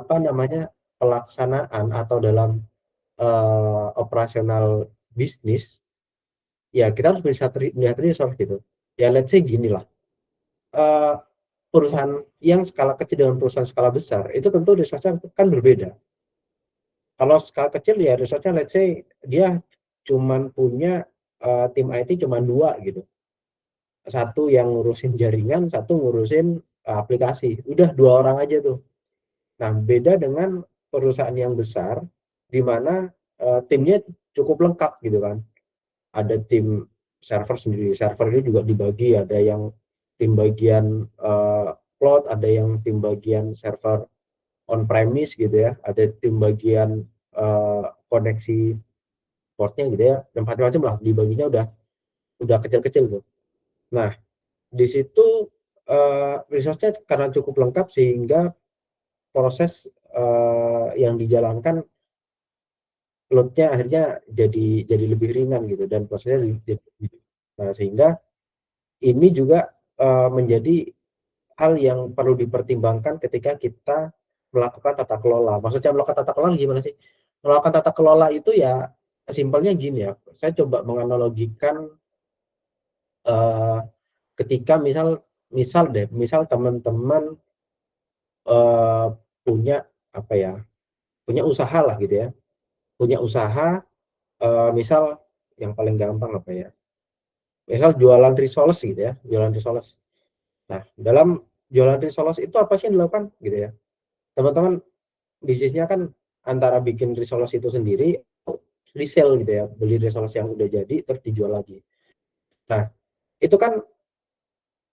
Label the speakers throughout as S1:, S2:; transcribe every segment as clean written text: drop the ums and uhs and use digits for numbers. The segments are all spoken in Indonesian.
S1: apa namanya, pelaksanaan atau dalam, operasional bisnis, ya kita harus bisa melihat resource gitu. Ya let's say ginilah, eee, perusahaan yang skala kecil dengan perusahaan skala besar, itu tentu resource-nya kan berbeda. Kalau skala kecil ya resource-nya let's say dia cuman punya, tim IT cuman 2 gitu. Satu yang ngurusin jaringan, satu ngurusin, aplikasi. Udah 2 orang aja tuh. Nah, beda dengan perusahaan yang besar, di mana, timnya cukup lengkap gitu kan. Ada tim server sendiri, server ini juga dibagi, ada yang tim bagian, cloud, ada yang tim bagian server on premise gitu ya, ada tim bagian, koneksi portnya gitu ya, dan macam-macam lah, dibaginya udah kecil-kecil tuh. Nah, di situ, resource-nya karena cukup lengkap sehingga proses, yang dijalankan load-nya akhirnya jadi lebih ringan gitu dan prosesnya nah, sehingga ini juga, menjadi hal yang perlu dipertimbangkan ketika kita melakukan tata kelola. Maksudnya melakukan tata kelola gimana sih? Melakukan tata kelola itu ya simpelnya gini ya, saya coba menganalogikan, eee, ketika misal teman-teman, eee, punya apa ya, punya usaha lah gitu ya, punya usaha, misal yang paling gampang apa ya, misal jualan risoles gitu ya, jualan risoles. Nah, dalam jualan risoles itu apa sih yang dilakukan gitu ya, teman-teman bisnisnya kan antara bikin risoles itu sendiri, resell gitu ya, beli risoles yang udah jadi terus dijual lagi. Nah, itu kan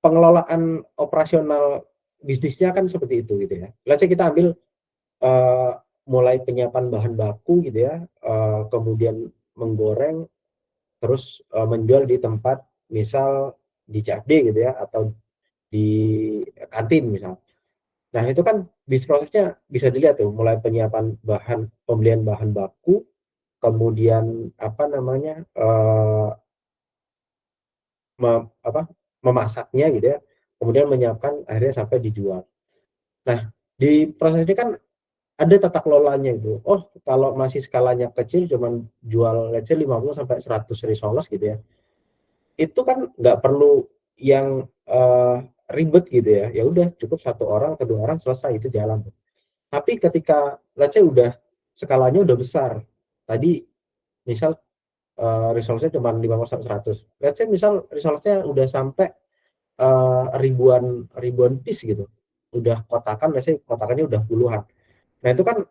S1: pengelolaan operasional bisnisnya kan seperti itu gitu ya. Let's say kita ambil, eee, mulai penyiapan bahan baku gitu ya, kemudian menggoreng, terus, menjual di tempat misal di CFD gitu ya, atau di kantin misal. Nah, itu kan prosesnya bisa dilihat tuh, mulai penyiapan pembelian bahan baku, kemudian apa namanya, apa, memasaknya gitu ya, kemudian menyiapkan akhirnya sampai dijual. Nah, di proses ini kan ada tata kelolanya itu. Oh, kalau masih skalanya kecil cuman jual let's say 50 sampai 100 risoles gitu ya, itu kan nggak perlu yang, ribet gitu ya, ya udah cukup satu orang atau 2 orang selesai itu jalan tuh. Tapi ketika let's say udah skalanya udah besar, tadi misal, resource-nya cuman 50 sampai 100. Let's say misal resource-nya udah sampai, ribuan ribuan piece gitu, udah kotakan let's say kotakannya udah puluhan. Nah itu kan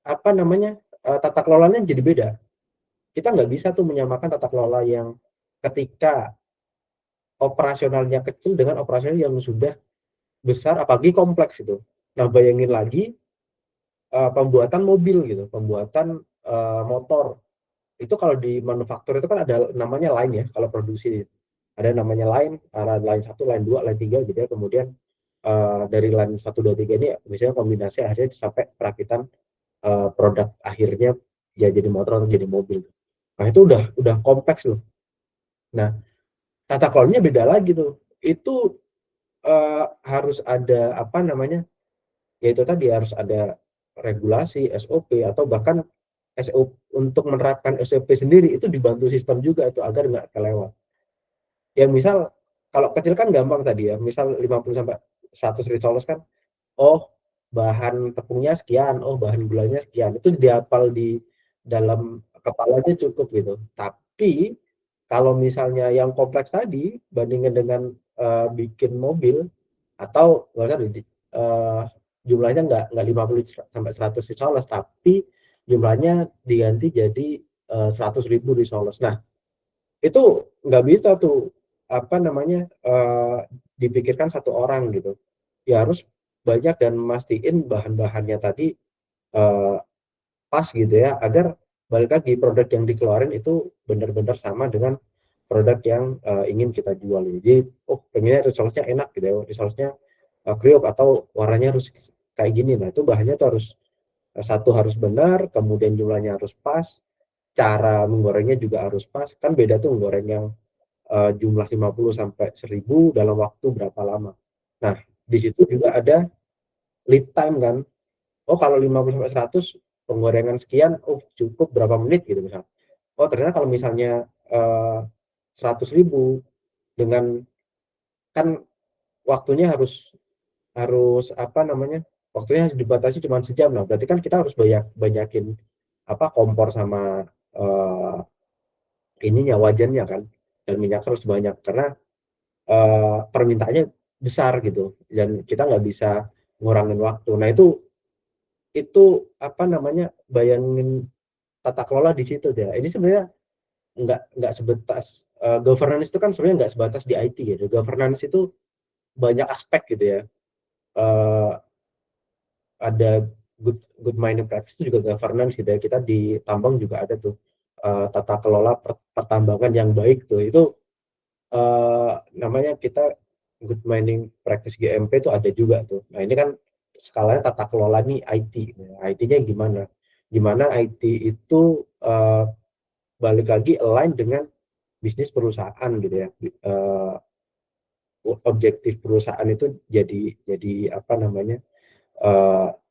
S1: apa namanya, tata kelolanya jadi beda. Kita nggak bisa tuh menyamakan tata kelola yang ketika operasionalnya kecil dengan operasional yang sudah besar, apalagi kompleks itu. Nah, bayangin lagi, pembuatan mobil gitu, pembuatan, motor. Itu kalau di manufaktur itu kan ada namanya line ya, kalau produksi. Ada namanya line, line 1, line 2, line 3 gitu ya. Kemudian, dari line 1, 2, 3 ini misalnya kombinasi akhirnya sampai perakitan, produk akhirnya ya jadi motor atau jadi mobil. Nah, itu udah kompleks loh. Nah, tata kelolanya beda lagi tuh. Itu, harus ada apa namanya, ya itu tadi harus ada regulasi, SOP atau bahkan untuk menerapkan SOP sendiri itu dibantu sistem juga itu agar nggak kelewat. Ya misal kalau kecil kan gampang tadi ya, misal 50 sampai 100 risoles kan, oh bahan tepungnya sekian, oh bahan gulanya sekian, itu dihafal di dalam kepala aja cukup gitu. Tapi kalau misalnya yang kompleks tadi bandingkan dengan, bikin mobil atau nggak usah jumlahnya nggak 50 sampai 100 risoles, tapi jumlahnya diganti jadi, 100.000 risoles. Nah, itu nggak bisa tuh, apa namanya, dipikirkan satu orang gitu. Ya harus banyak dan mastiin bahan-bahannya tadi, eee, pas gitu ya, agar balik lagi produk yang dikeluarin itu benar-benar sama dengan produk yang, ingin kita jual. Jadi, oh pengennya resource-nya enak gitu ya, resource-nya, kriuk atau warnanya harus kayak gini. Nah itu bahannya tuh harus, satu harus benar, kemudian jumlahnya harus pas, cara menggorengnya juga harus pas, kan beda tuh menggoreng yang, jumlah 50 sampai 1.000 dalam waktu berapa lama. Nah, di situ juga ada lead time kan. oh kalau 50 sampai 100 penggorengan sekian, oh cukup berapa menit gitu misal. Oh ternyata kalau misalnya 100.000 dengan kan waktunya harus harus apa namanya waktunya harus dibatasi cuma sejam, nah berarti kan kita harus banyakin apa kompor sama ininya wajannya kan, dan minyak harus banyak karena permintaannya besar gitu dan kita nggak bisa ngurangin waktu. Nah itu apa namanya bayangin tata kelola di situ ya. Ini sebenarnya nggak sebatas governance itu kan sebenarnya nggak sebatas di IT gitu. Governance itu banyak aspek gitu ya. Uh, ada good mining practice itu juga governance gitu ya. Kita di tambang juga ada tuh tata kelola pertambangan yang baik tuh. Itu namanya kita good mining practice GMP itu ada juga tuh. Nah ini kan skalanya tata kelola nih IT. Nah, IT-nya gimana? Gimana IT itu balik lagi align dengan bisnis perusahaan gitu ya. Objektif perusahaan itu jadi apa namanya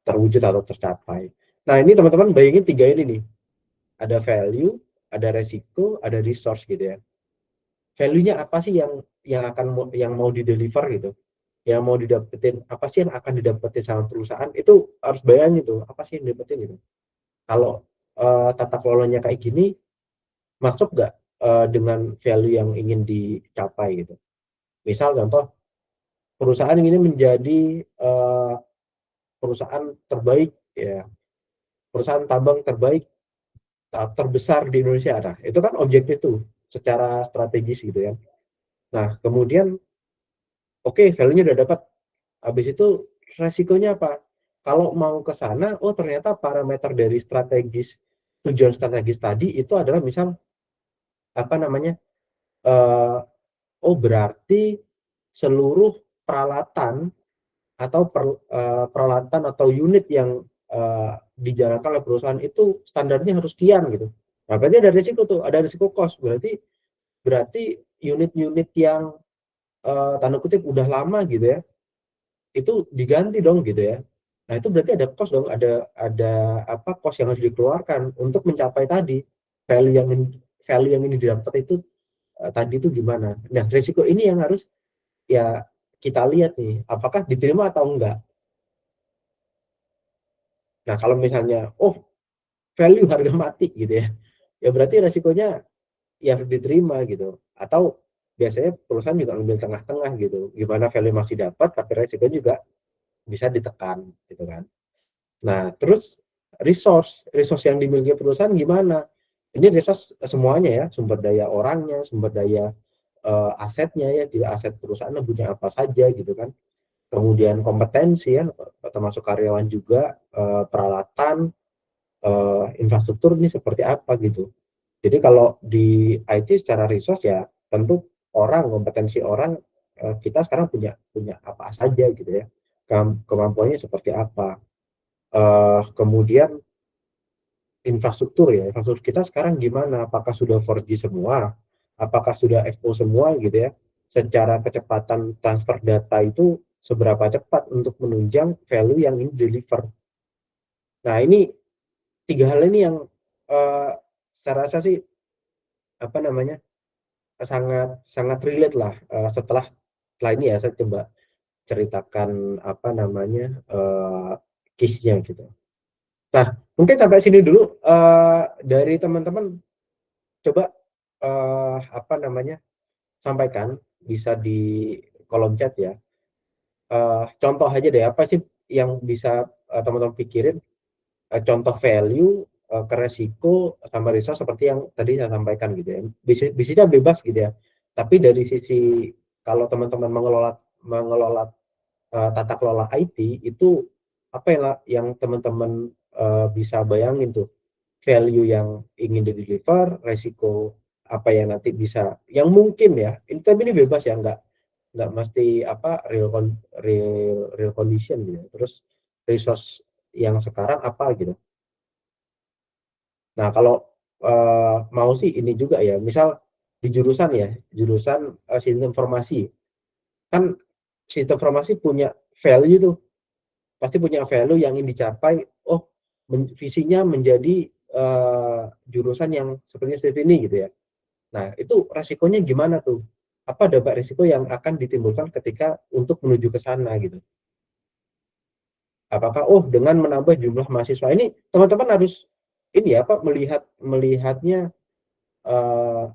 S1: terwujud atau tercapai. Nah ini teman-teman bayangin tiga ini nih, ada value, ada resiko, ada resource gitu ya. Value-nya apa sih yang mau dideliver gitu, yang mau didapetin, apa sih yang akan didapetin sama perusahaan, itu harus bayangin tuh apa sih yang didapetin gitu. Kalau tata kelolanya kayak gini, masuk nggak dengan value yang ingin dicapai gitu. Misal contoh perusahaan ini menjadi perusahaan terbaik ya, perusahaan tambang terbaik terbesar di Indonesia. Nah, itu kan objektif tuh secara strategis gitu ya. Nah, kemudian oke, value-nya udah dapat. Habis itu resikonya apa? Kalau mau ke sana, oh ternyata parameter dari tujuan strategis tadi itu adalah misal apa namanya? Uh, oh berarti seluruh peralatan atau peralatan atau unit yang dijalankan oleh perusahaan itu standarnya harus sekian gitu. Nah, berarti ada risiko tuh, ada risiko cost. Berarti unit-unit yang tanda kutip udah lama gitu ya, itu diganti dong gitu ya. Nah, itu berarti ada cost dong, ada apa cost yang harus dikeluarkan untuk mencapai tadi value yang value yang ini didapat itu tadi itu gimana. Nah, risiko ini yang harus ya kita lihat nih, apakah diterima atau enggak. Nah, kalau misalnya oh value harga mati gitu ya, ya berarti resikonya ya harus diterima gitu. Atau biasanya perusahaan juga ambil tengah-tengah gitu, gimana value masih dapat tapi resiko juga bisa ditekan gitu kan. Nah terus resource yang dimiliki perusahaan gimana, ini resource semuanya ya, sumber daya orangnya, sumber daya asetnya ya, di aset perusahaan punya apa saja gitu kan, kemudian kompetensi ya termasuk karyawan juga, peralatan, infrastruktur ini seperti apa gitu. Jadi kalau di IT secara resource ya tentu orang, kompetensi orang, kita sekarang punya punya apa saja gitu ya, kemampuannya seperti apa. Kemudian infrastruktur ya, infrastruktur kita sekarang gimana? Apakah sudah 4G semua? Apakah sudah FO semua gitu ya? Secara kecepatan transfer data itu seberapa cepat untuk menunjang value yang ini deliver. Nah ini tiga hal ini yang saya rasa sih apa namanya sangat sangat relate lah, setelah ini ya saya coba ceritakan apa namanya case-nya gitu. Nah mungkin sampai sini dulu dari teman-teman, coba apa namanya sampaikan bisa di kolom chat ya, contoh aja deh apa sih yang bisa teman-teman pikirin, contoh value ke resiko sama resource seperti yang tadi saya sampaikan gitu ya. Bisnisnya bebas gitu ya. Tapi dari sisi kalau teman-teman mengelola tata kelola IT itu apa yang teman-teman bisa bayangin tuh, value yang ingin di deliver, resiko apa yang nanti bisa, yang mungkin ya. Ini tapi ini bebas ya, nggak mesti apa real condition gitu. Terus resource yang sekarang apa gitu. Nah, kalau mau sih ini juga ya, misal di jurusan ya, jurusan sistem informasi. Kan sistem informasi punya value tuh, pasti punya value yang ingin dicapai. Oh, visinya menjadi jurusan yang seperti ini gitu ya. Nah, itu resikonya gimana tuh? Apa dampak risiko yang akan ditimbulkan ketika untuk menuju ke sana gitu? Apakah dengan menambah jumlah mahasiswa ini teman-teman harus ini ya Pak melihatnya eh,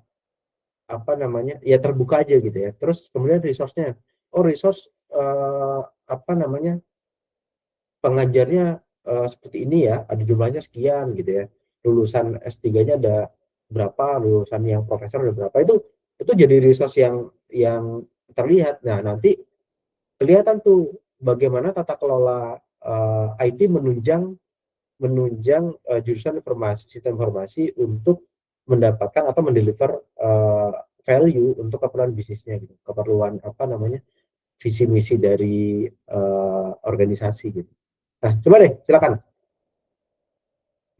S1: apa namanya ya terbuka aja gitu ya. Terus kemudian resource-nya, resource apa namanya pengajarnya seperti ini ya, ada jumlahnya sekian gitu ya. Lulusan S3-nya ada berapa, lulusan yang profesor ada berapa, itu jadi resource yang terlihat. Nah, nanti kelihatan tuh bagaimana tata kelola IT menunjang menunjang jurusan informasi sistem informasi untuk mendapatkan atau mendeliver value untuk keperluan bisnisnya gitu, keperluan apa namanya visi misi dari organisasi gitu. Nah, coba deh, silakan.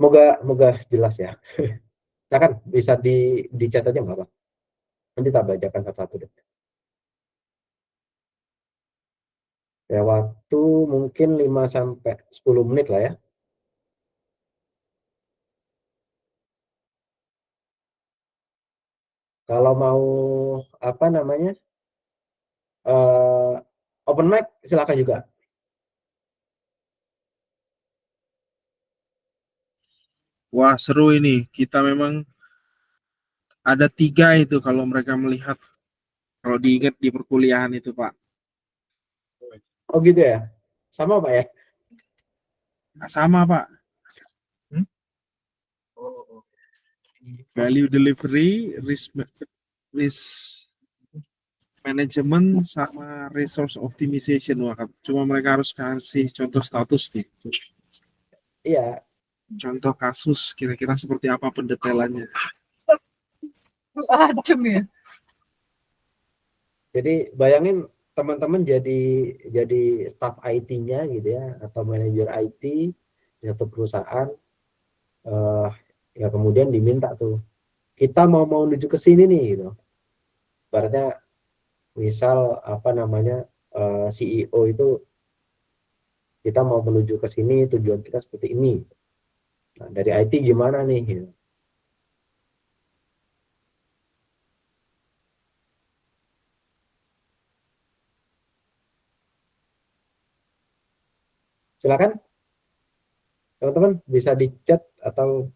S1: Moga moga jelas ya. Silakan bisa dicatat aja nggak apa. Nanti tak bacakan satu-satu deh. Ya, waktu mungkin 5 sampai 10 menit lah ya. Kalau mau apa namanya? eh open mic silakan juga.
S2: Wah, seru ini. Kita memang ada 3 itu kalau mereka melihat, kalau diingat di perkuliahan itu, Pak.
S1: Oh gitu ya. Sama Pak ya.
S2: Nah, sama, Pak. Hmm? Value delivery, risk management, sama resource optimization. Wah, cuma mereka harus kasih contoh status nih.
S1: Iya.
S2: Contoh kasus, kira-kira seperti apa pendetailannya.
S3: Adem ya.
S1: Jadi bayangin teman-teman jadi staff IT-nya gitu ya atau manajer IT di satu perusahaan eh ya kemudian diminta tuh kita mau menuju ke sini nih gitu. Ibaratnya misal apa namanya CEO itu kita mau menuju ke sini tujuan kita seperti ini. Nah, dari IT gimana nih gitu. Silakan teman-teman bisa di chat atau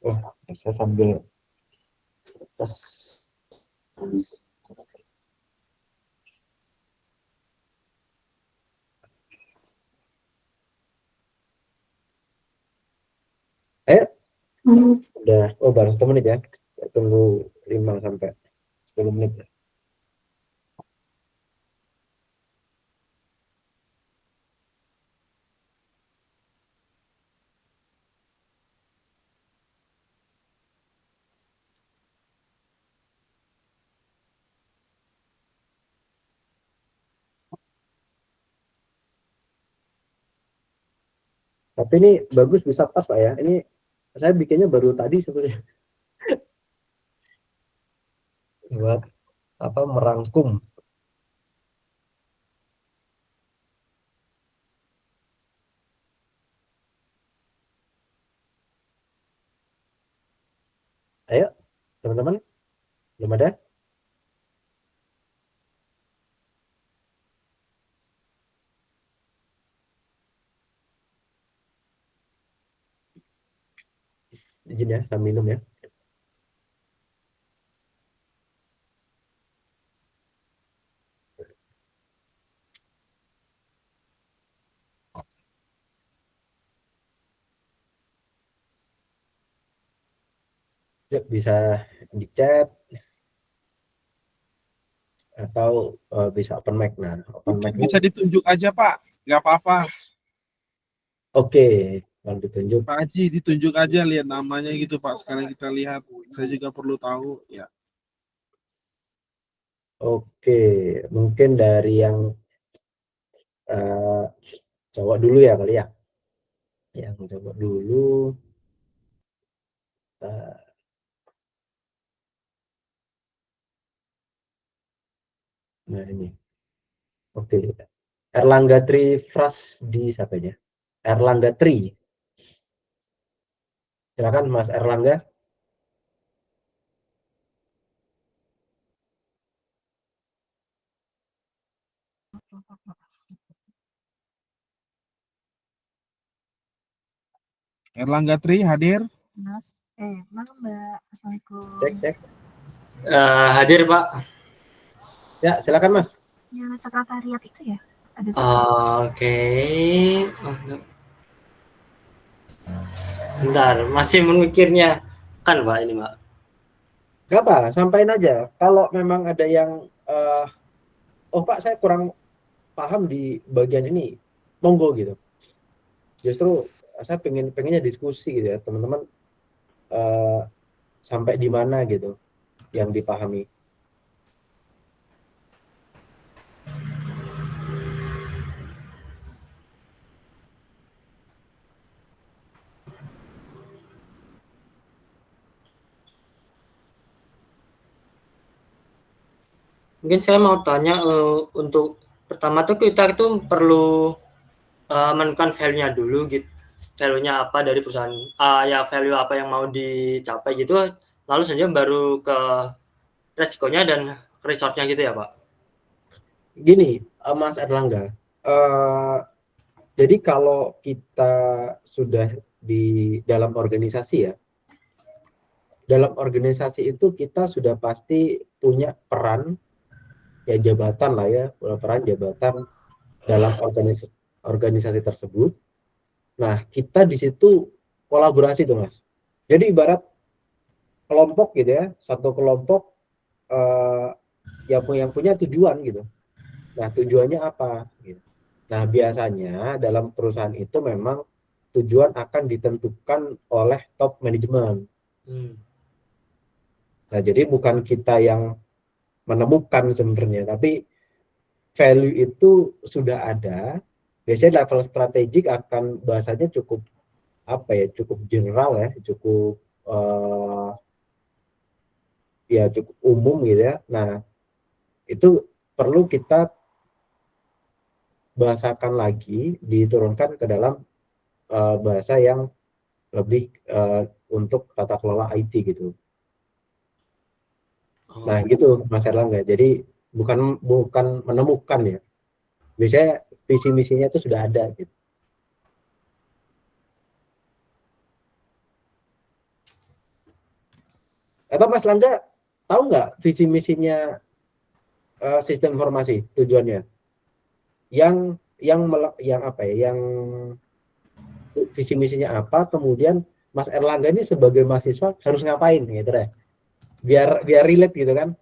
S1: saya sambil tes. Ayo. Udah, baru 1 menit ya. Tunggu 5 sampai 10 menit. Tapi ini bagus bisa pas Pak ya. Ini saya bikinnya baru tadi sebenarnya buat apa merangkum. Ayo, teman-teman, belum ada? Izin ya, sambil minum ya. Yuk, bisa di chat atau bisa open mic. Nah, open
S2: Mungkin
S1: mic ini
S2: bisa ditunjuk aja, Pak. Nggak apa-apa.
S1: oke. Kalau ditunjuk,
S2: Pak Haji, ditunjuk aja, lihat namanya gitu, Pak. Sekarang kita lihat. Saya juga perlu tahu. Ya,
S1: oke. Mungkin dari yang uh, cowok dulu ya kali ya. Yang cowok dulu. Uh, nah ini, oke. Erlangga Trifras di siapa ya? Erlangga Tri. Silakan Mas Erlangga.
S2: Erlangga Tri hadir.
S3: Mas, malam Mbak. Assalamualaikum.
S1: Cek.
S4: Hadir Pak.
S1: Ya, silakan Mas.
S3: Ya, sekretariat itu ya? Ada
S4: Oke. Bentar, masih memikirnya kan Pak ini Pak.
S1: Gak apa, sampaikan aja. Kalau memang ada yang, oh Pak saya kurang paham di bagian ini, monggo gitu. Justru saya pengennya diskusi gitu ya, teman-teman sampai di mana gitu yang dipahami.
S4: Mungkin saya mau tanya untuk pertama tuh kita itu perlu menentukan value-nya dulu gitu. Value-nya apa dari perusahaan, ya value apa yang mau dicapai gitu, lalu saja baru ke resikonya dan resource-nya gitu ya Pak?
S1: Gini, Mas Erlangga, jadi kalau kita sudah di dalam organisasi ya, dalam organisasi itu kita sudah pasti punya peran, ya jabatan lah ya, peran jabatan dalam organisasi tersebut. Nah, kita di situ kolaborasi tuh Mas. Jadi ibarat kelompok gitu ya, satu kelompok yang punya tujuan gitu. Nah, tujuannya apa? Gitu. Nah, biasanya dalam perusahaan itu memang tujuan akan ditentukan oleh top manajemen. Nah, jadi bukan kita yang menemukan sebenarnya, tapi value itu sudah ada. Biasanya level strategik akan bahasanya cukup apa ya, cukup general ya, cukup ya cukup umum gitu ya. Nah, itu perlu kita bahasakan lagi, diturunkan ke dalam bahasa yang lebih untuk tata kelola IT gitu. Nah, gitu Mas Erlangga. Jadi bukan menemukan ya. Biasanya visi misinya itu sudah ada gitu. Atau Mas Langga tahu nggak visi misinya sistem informasi tujuannya? Yang apa ya? Yang visi misinya apa? Kemudian Mas Erlangga ini sebagai mahasiswa harus ngapain gitu deh. Biar relate gitu kan.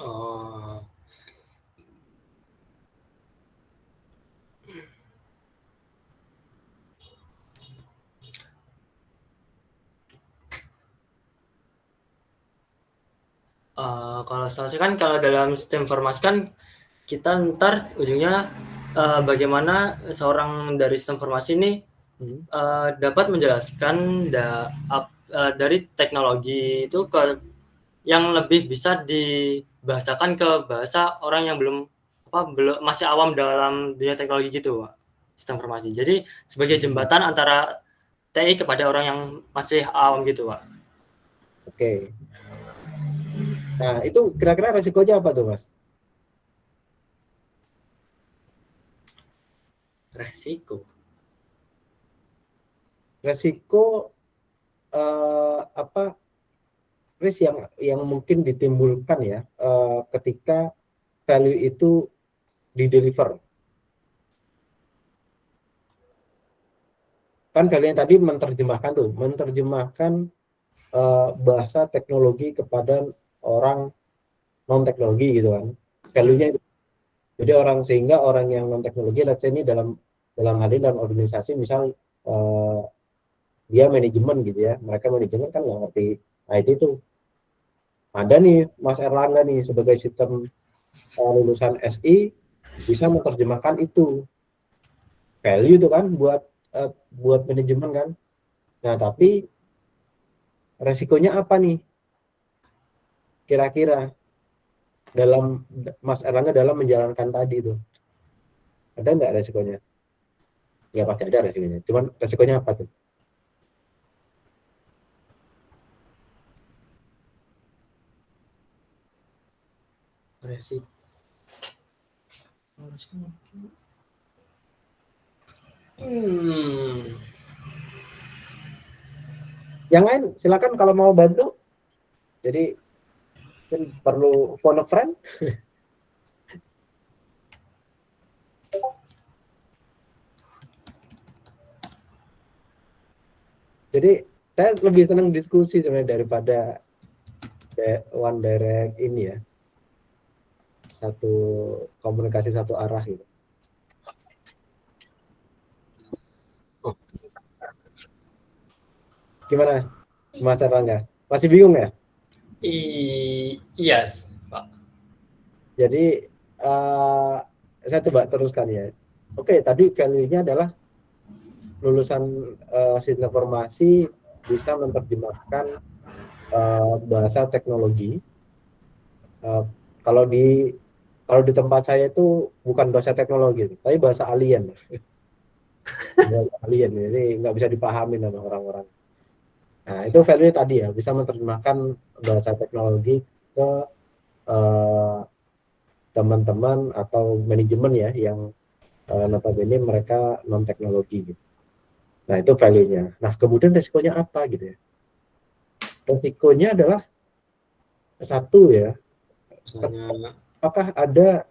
S4: Oh. Kalau saya kan kalau dalam sistem informasi kan kita ntar ujungnya bagaimana seorang dari sistem informasi ini dapat menjelaskan dari teknologi itu ke yang lebih bisa dibahasakan ke bahasa orang yang belum masih awam dalam dunia teknologi gitu Pak, sistem informasi. Jadi sebagai jembatan antara TI kepada orang yang masih awam gitu Pak.
S1: Oke. Nah, itu kira-kira resikonya apa tuh, Mas? Resiko apa? Risk yang mungkin ditimbulkan ya ketika value itu di-deliver. Kan kalian tadi menerjemahkan bahasa teknologi kepada orang non teknologi gitu kan. Value-nya jadi sehingga orang yang non teknologi, let's say ini dalam hal ini dalam organisasi misal dia manajemen gitu ya, mereka manajemen kan nggak ngerti IT itu. Ada nih Mas Erlangga nih sebagai sistem lulusan SI bisa menerjemahkan itu value itu kan buat manajemen kan. Nah, tapi resikonya apa nih? Kira-kira dalam Mas Erlangga dalam menjalankan tadi itu? Ada nggak resikonya? Ya pasti ada resikonya. Cuman resikonya apa tuh?
S4: Resiko.
S1: Yang lain silakan kalau mau bantu. Jadi perlu phone a friend. Jadi saya lebih senang diskusi sebenarnya daripada one direct ini ya. Satu komunikasi satu arah gitu. Gimana Mas Erlangga? Masih bingung ya?
S4: Iya, Pak.
S1: Jadi saya coba teruskan ya. Oke, tadi value-nya adalah lulusan sistem informasi bisa menerjemahkan bahasa teknologi. Kalau di tempat saya itu bukan bahasa teknologi, tapi bahasa alien. Bahasa alien, jadi nggak bisa dipahami sama orang-orang. Nah, itu value tadi ya, bisa menerjemahkan bahasa teknologi ke teman-teman atau manajemen ya yang notabene mereka non teknologi gitu. Nah, itu value-nya. Nah, kemudian resikonya apa gitu ya? Resikonya adalah satu ya,
S4: Misalnya
S1: apakah ada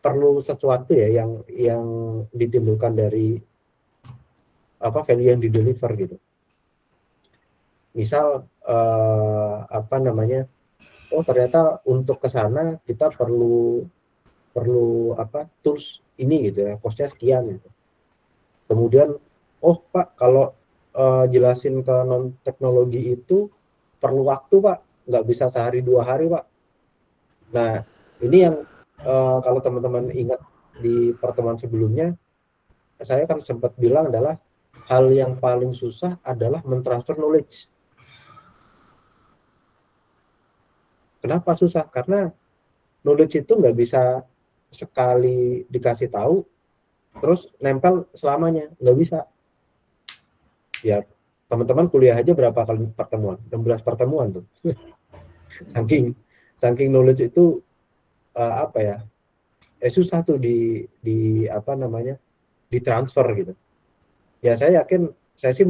S1: perlu sesuatu ya yang ditimbulkan dari value yang dideliver gitu. Misal apa namanya? Oh, ternyata untuk ke sana kita perlu tools ini gitu ya, cost-nya sekian gitu. Kemudian oh Pak, kalau jelasin ke non teknologi itu perlu waktu Pak, nggak bisa sehari 2 hari Pak. Nah, ini yang kalau teman-teman ingat di pertemuan sebelumnya, saya kan sempat bilang adalah hal yang paling susah adalah mentransfer knowledge. Kenapa susah? Karena knowledge itu nggak bisa sekali dikasih tahu, terus nempel selamanya. Nggak bisa. Ya, teman-teman kuliah aja berapa kali pertemuan? 16 pertemuan tuh. saking knowledge itu apa ya? Susah tuh di apa namanya? Ditransfer gitu. Ya saya yakin, saya sih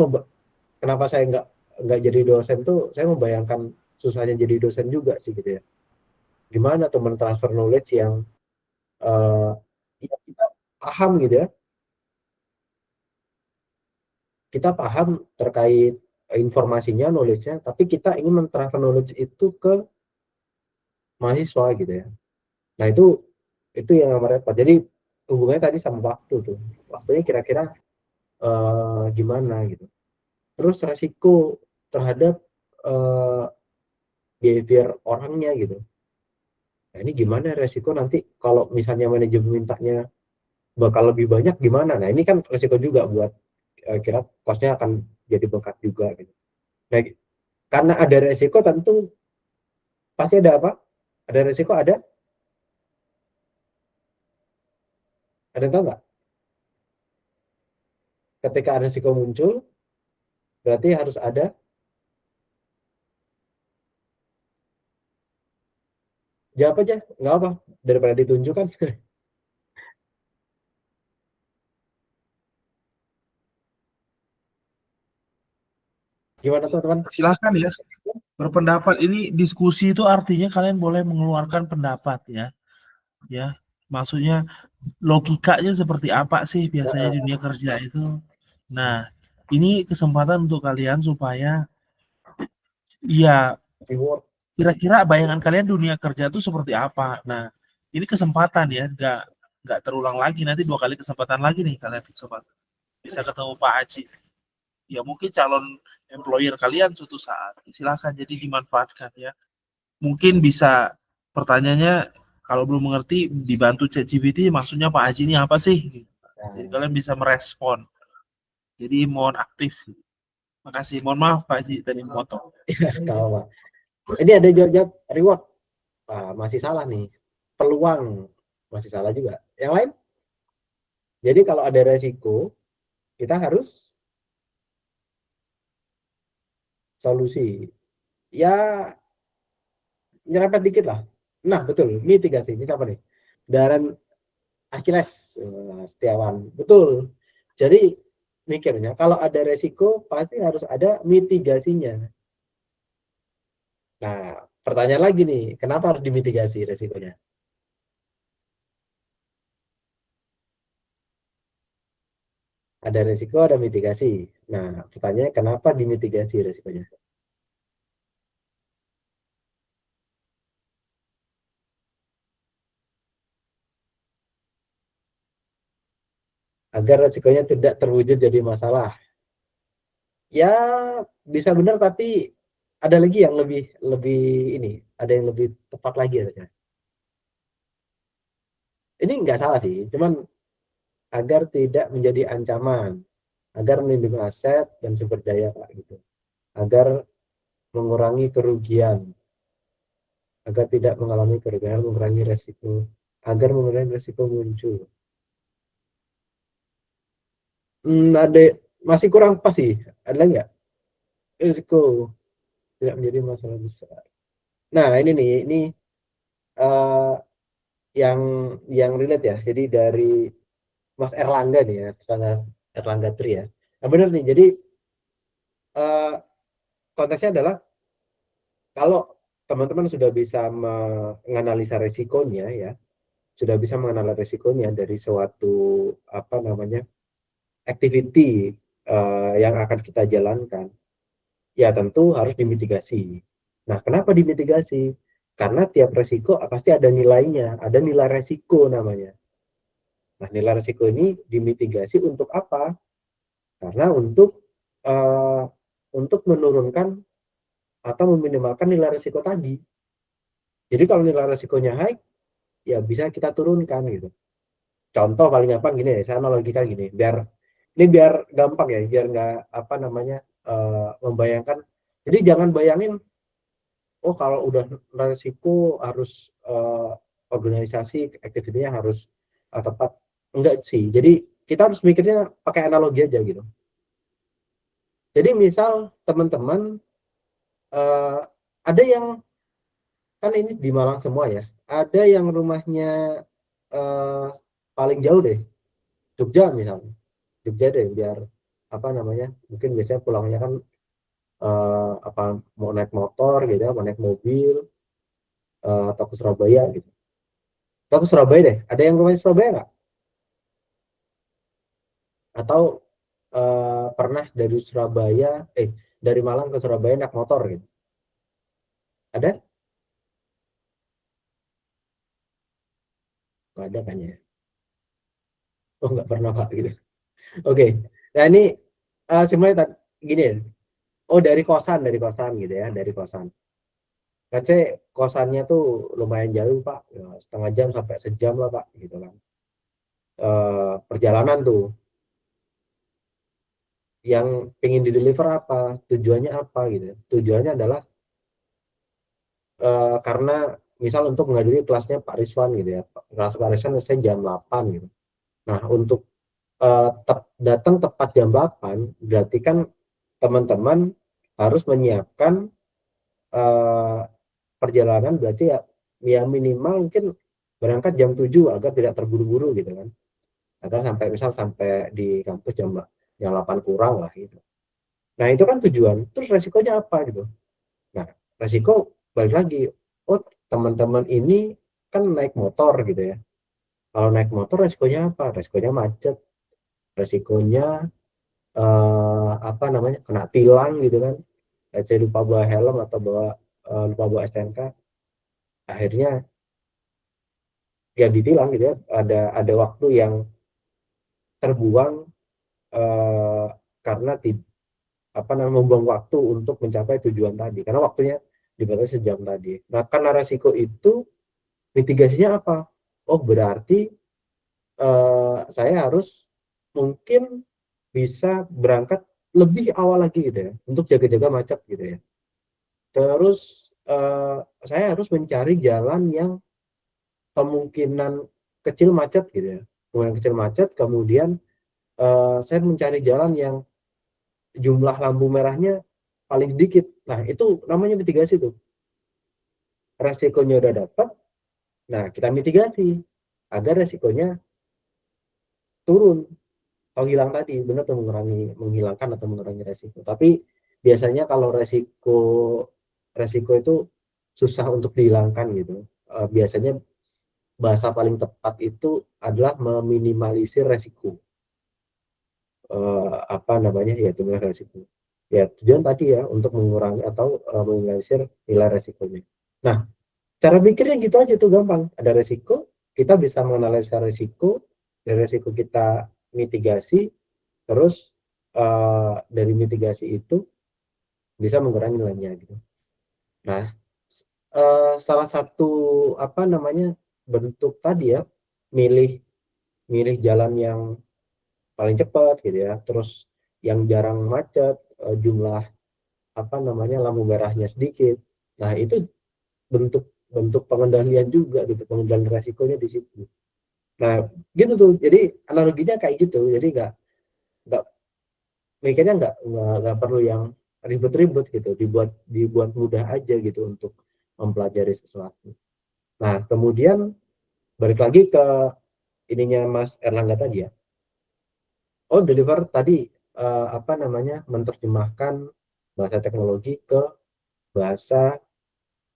S1: kenapa saya nggak jadi dosen tuh, saya membayangkan susahnya jadi dosen juga sih gitu ya. Gimana tuh mentransfer knowledge yang ya kita paham gitu ya, kita paham terkait informasinya, knowledge-nya, tapi kita ingin mentransfer knowledge itu ke mahasiswa gitu ya. Nah itu yang repot. Jadi hubungannya tadi sama waktu tuh, waktunya kira-kira gimana gitu. Terus resiko terhadap uh, behavior orangnya gitu. Nah, ini gimana resiko nanti kalau misalnya manajemen mintanya bakal lebih banyak gimana? Nah, ini kan resiko juga buat kira cost-nya akan jadi bengkak juga gitu. Nah, karena ada resiko tentu pasti ada apa? Ada resiko, ada yang tahu nggak? Ketika resiko muncul, berarti harus ada, jawab aja, nggak apa, daripada ditunjukkan. Gimana teman-teman?
S2: Silakan ya. Berpendapat ini diskusi itu artinya kalian boleh mengeluarkan pendapat ya. Ya. Maksudnya logikanya seperti apa sih biasanya dunia kerja itu. Nah, ini kesempatan untuk kalian supaya ya
S1: Reward.
S2: kira-kira bayangan kalian dunia kerja itu seperti apa. Nah, ini kesempatan ya, nggak terulang lagi, nanti 2 kali kesempatan lagi nih kalian kesempatan bisa ketemu Pak Haji. Ya mungkin calon employer kalian suatu saat, silakan, jadi dimanfaatkan ya. Mungkin bisa pertanyaannya kalau belum mengerti dibantu ChatGPT, maksudnya Pak Haji ini apa sih? Jadi kalian bisa merespon. Jadi mohon aktif. Makasih. Mohon maaf Pak Haji tadi memotong.
S1: Nggak apa. Ini ada jawab reward, masih salah nih. Peluang masih salah juga. Yang lain? Jadi kalau ada resiko, kita harus solusi. Ya, nyerempet dikit lah. Nah, betul. Mitigasi. Ini apa nih? Darren Achilles, Setiawan. Betul. Jadi, mikirnya, kalau ada resiko, pasti harus ada mitigasinya. Nah, pertanyaan lagi nih, kenapa harus dimitigasi resikonya? Ada resiko, ada mitigasi. Nah, pertanyaannya kenapa dimitigasi resikonya? Agar resikonya tidak terwujud jadi masalah. Ya, bisa benar, tapi ada lagi yang lebih lebih ini, ada yang lebih tepat lagi harusnya. Ini nggak salah sih, cuman agar tidak menjadi ancaman, agar melindungi aset dan sumber daya, Pak, gitu. Agar mengurangi kerugian, agar tidak mengalami kerugian, mengurangi resiko, agar mengurangi resiko muncul. Ada masih kurang pas sih, ada lagi nggak? Risiko tidak menjadi masalah besar. Nah, ini nih, ini uh, yang relate ya. Jadi dari Mas Erlangga nih ya, misalnya Erlangga Tri ya. Nah, benar nih. Jadi uh, konteksnya adalah kalau teman-teman sudah bisa menganalisa resikonya ya, sudah bisa menganalisa resikonya dari suatu apa namanya activity yang akan kita jalankan, ya tentu harus dimitigasi. Nah, kenapa dimitigasi? Karena tiap resiko pasti ada nilainya, ada nilai resiko namanya. Nah, nilai resiko ini dimitigasi untuk apa? Karena uh, untuk menurunkan atau meminimalkan nilai resiko tadi. Jadi kalau nilai resikonya high, ya bisa kita turunkan gitu. Contoh paling gampang gini ya, saya analogikan gini, biar gampang ya, biar nggak apa namanya membayangkan. Jadi jangan bayangin, oh kalau udah resiko harus organisasi aktivitinya harus tepat. Enggak sih. Jadi kita harus mikirnya pakai analogi aja gitu. Jadi misal teman-teman ada yang kan ini di Malang semua ya, ada yang rumahnya paling jauh deh, Jogja misalnya, Jogja deh, biar apa namanya, mungkin biasanya pulangnya kan apa mau naik motor gitu ya, mau naik mobil atau ke Surabaya gitu, atau ke Surabaya deh, ada yang rumahnya Surabaya nggak? Atau pernah dari Surabaya dari Malang ke Surabaya naik motor gitu, ada? Nggak ada kan ya? Oh, nggak pernah Pak gitu. Oke. Nah ini sebenarnya gini ya. Oh, dari kosan gitu ya, dari kosan. Kece kosannya tuh lumayan jauh Pak, ya, setengah jam sampai sejam lah Pak, gitu kan. Perjalanan tuh, yang ingin dideliver apa, tujuannya apa gitu. Tujuannya adalah karena misal untuk menghadiri kelasnya Pak Rizwan gitu ya. Kelas Pak Rizwan saya jam 8 gitu. Nah, untuk datang tepat jam 8, berarti kan teman-teman harus menyiapkan uh, perjalanan, berarti ya minimal mungkin berangkat jam 7 agar tidak terburu-buru gitu kan. Agar sampai misal sampai di kampus jam 8 kurang lah gitu. Nah, itu kan tujuan. Terus resikonya apa gitu. Nah, resiko balik lagi. Oh, teman-teman ini kan naik motor gitu ya. Kalau naik motor resikonya apa? Resikonya macet, resikonya apa namanya, kena tilang gitu kan. Saya lupa bawa helm atau lupa bawa STNK, akhirnya ya ditilang gitu ya. Ada waktu yang terbuang eh, karena apa namanya, membuang waktu untuk mencapai tujuan tadi karena waktunya dibatasi sejam tadi. Nah, karena resiko itu mitigasinya apa? Oh, berarti saya harus mungkin bisa berangkat lebih awal lagi gitu ya untuk jaga-jaga macet gitu ya. Terus saya harus mencari jalan yang kemungkinan kecil macet gitu ya. Kemungkinan kecil macet, kemudian saya mencari jalan yang jumlah lampu merahnya paling sedikit. Nah, itu namanya mitigasi tuh. Resikonya udah dapat, nah kita mitigasi agar resikonya turun atau hilang tadi, benar tuh, menghilangkan atau mengurangi resiko. Tapi biasanya kalau resiko itu susah untuk dihilangkan gitu. Biasanya bahasa paling tepat itu adalah meminimalisir resiko. Apa namanya, ya itu resiko. Ya tujuan tadi ya untuk mengurangi atau meminimalisir nilai resikonya. Nah, cara pikirnya gitu aja tuh, gampang. Ada resiko, kita bisa menganalisa resiko, dari resiko kita mitigasi, terus dari mitigasi itu bisa mengurangi nilainya gitu. Nah, salah satu apa namanya bentuk tadi ya, milih jalan yang paling cepat gitu ya, terus yang jarang macet, jumlah apa namanya lampu merahnya sedikit. Nah, itu bentuk bentuk pengendalian juga gitu, pengendalian resikonya di situ. Nah, gitu tuh. Jadi analoginya kayak gitu. Jadi nggak mikirnya nggak perlu yang ribet-ribet gitu, dibuat mudah aja gitu untuk mempelajari sesuatu. Nah, kemudian balik lagi ke ininya Mas Erlangga tadi ya. Oh, deliver tadi apa namanya menerjemahkan bahasa teknologi ke bahasa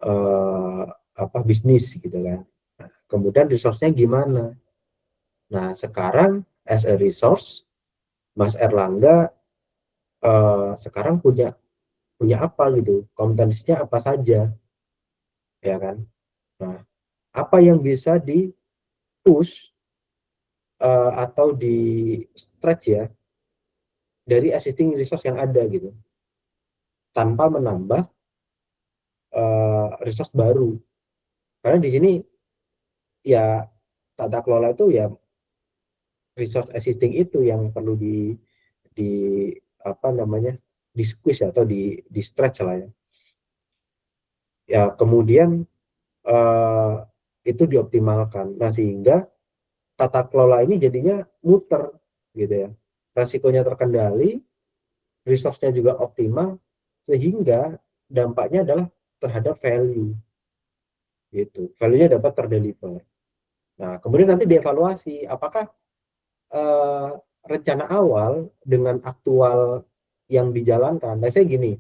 S1: eh, apa bisnis gitu kan. Nah, kemudian resource-nya gimana? Nah, sekarang as a resource, Mas Erlangga sekarang punya apa gitu, kompetensinya apa saja, ya kan? Nah, apa yang bisa di push atau di stretch ya dari existing resource yang ada gitu, tanpa menambah resource baru. Karena di sini ya tata kelola itu ya resource existing itu yang perlu di apa namanya di squeeze atau di stretch lah ya. Ya kemudian uh, itu dioptimalkan. Nah, sehingga tata kelola ini jadinya muter gitu ya. Resikonya terkendali, resource-nya juga optimal, sehingga dampaknya adalah terhadap value gitu. Value-nya dapat terdeliver. Nah, kemudian nanti dievaluasi apakah uh, rencana awal dengan aktual yang dijalankan. Nah, saya gini,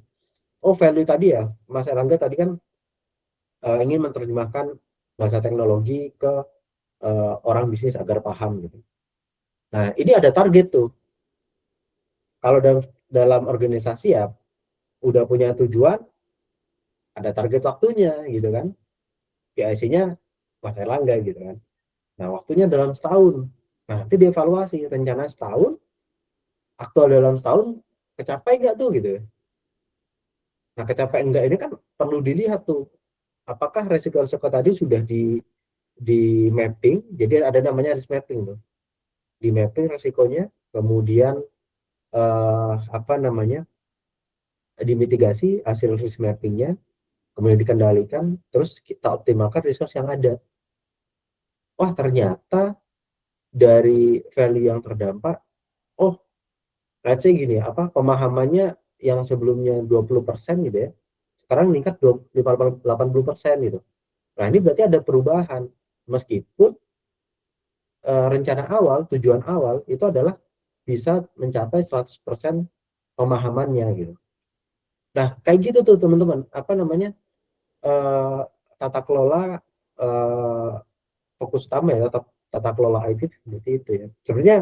S1: oh value tadi ya, Mas Erlangga tadi kan ingin menerjemahkan bahasa teknologi ke orang bisnis agar paham gitu. Nah, ini ada target tuh. Kalau dalam organisasi ya udah punya tujuan, ada target waktunya gitu kan. PIC-nya Mas Erlangga gitu kan. Nah, waktunya dalam setahun. Nah, nanti dievaluasi rencana setahun, aktual dalam setahun, kecapai nggak tuh gitu. Nah, kecapai enggak ini kan perlu dilihat tuh. Apakah resiko-resiko tadi sudah di mapping, jadi ada namanya risk mapping tuh. Di mapping resikonya, kemudian apa namanya dimitigasi hasil risk mappingnya, kemudian dikendalikan, terus kita optimalkan resource yang ada. Wah, ternyata dari value yang terdampak, oh, let's say gini, apa pemahamannya yang sebelumnya 20% gitu ya, sekarang meningkat 80% gitu. Nah, ini berarti ada perubahan. Meskipun rencana awal, tujuan awal itu adalah bisa mencapai 100% pemahamannya gitu. Nah, kayak gitu tuh teman-teman, apa namanya eh, tata kelola fokus utama ya, tata kelola IT seperti itu ya. Sebenarnya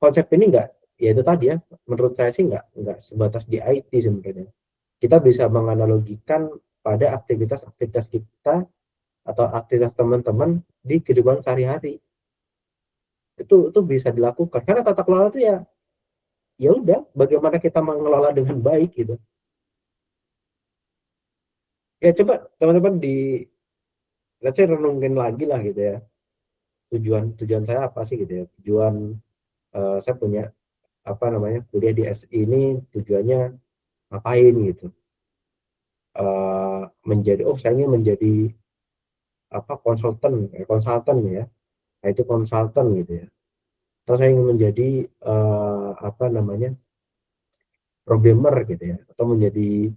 S1: konsep ini enggak, ya itu tadi ya, menurut saya sih enggak sebatas di IT sebenarnya. Kita bisa menganalogikan pada aktivitas-aktivitas kita atau aktivitas teman-teman di kehidupan sehari-hari. Itu bisa dilakukan karena tata kelola itu ya udah bagaimana kita mengelola dengan baik gitu. Ya coba teman-teman let's say renungin lagi lah gitu ya, tujuan saya apa sih gitu ya, tujuan saya punya apa namanya kuliah di SI ini tujuannya ngapain gitu. menjadi saya ingin menjadi konsultan ya, nah itu konsultan gitu ya, atau saya ingin menjadi programmer gitu ya, atau menjadi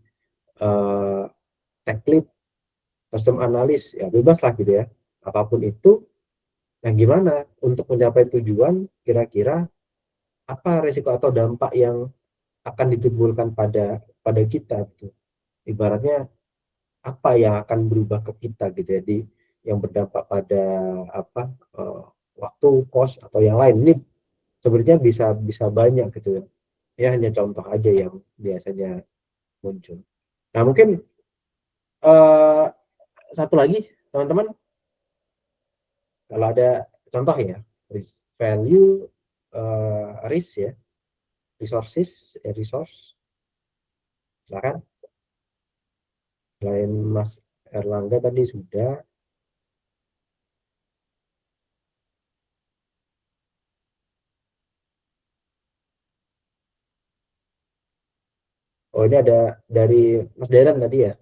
S1: tech lead, custom analis, ya bebas lah gitu ya, apapun itu. Nah, gimana untuk mencapai tujuan, kira-kira apa risiko atau dampak yang akan ditimbulkan pada kita gitu. Ibaratnya apa yang akan berubah ke kita gitu ya, yang berdampak pada waktu, kos atau yang lain. Ini sebenarnya bisa banyak gitu ya. Ya hanya contoh aja yang biasanya muncul. Nah, mungkin satu lagi teman-teman, kalau ada contoh ya, value, risk ya, resource, silakan. Selain Mas Erlangga tadi sudah. Oh, ini ada dari Mas Deren tadi ya,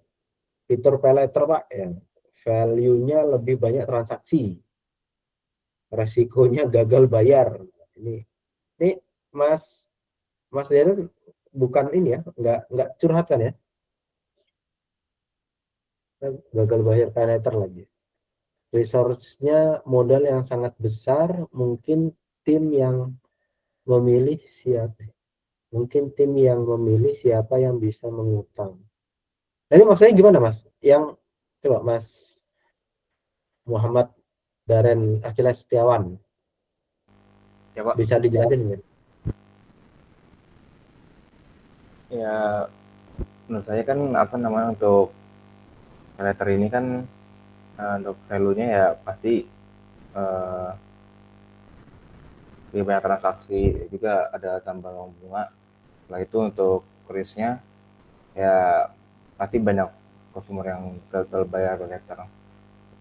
S1: fitur pay later Pak ya, value-nya lebih banyak transaksi, resikonya gagal bayar. Ini Mas Deren bukan ini ya, nggak curhat kan ya, gagal bayar pay later lagi. Resource-nya modal yang sangat besar, mungkin tim yang memilih siapa yang bisa mengutang. Nah, ini maksudnya gimana Mas? Yang coba Mas Muhammad Daren Achilles Setiawan,
S5: Ya Pak,
S1: bisa dijelasin nggak?
S5: ya menurut saya kan untuk letter ini kan untuk value-nya ya pasti lebih banyak transaksi, juga ada tambahan bunga. Setelah itu untuk risk-nya ya pasti banyak customer yang gagal bayar letter.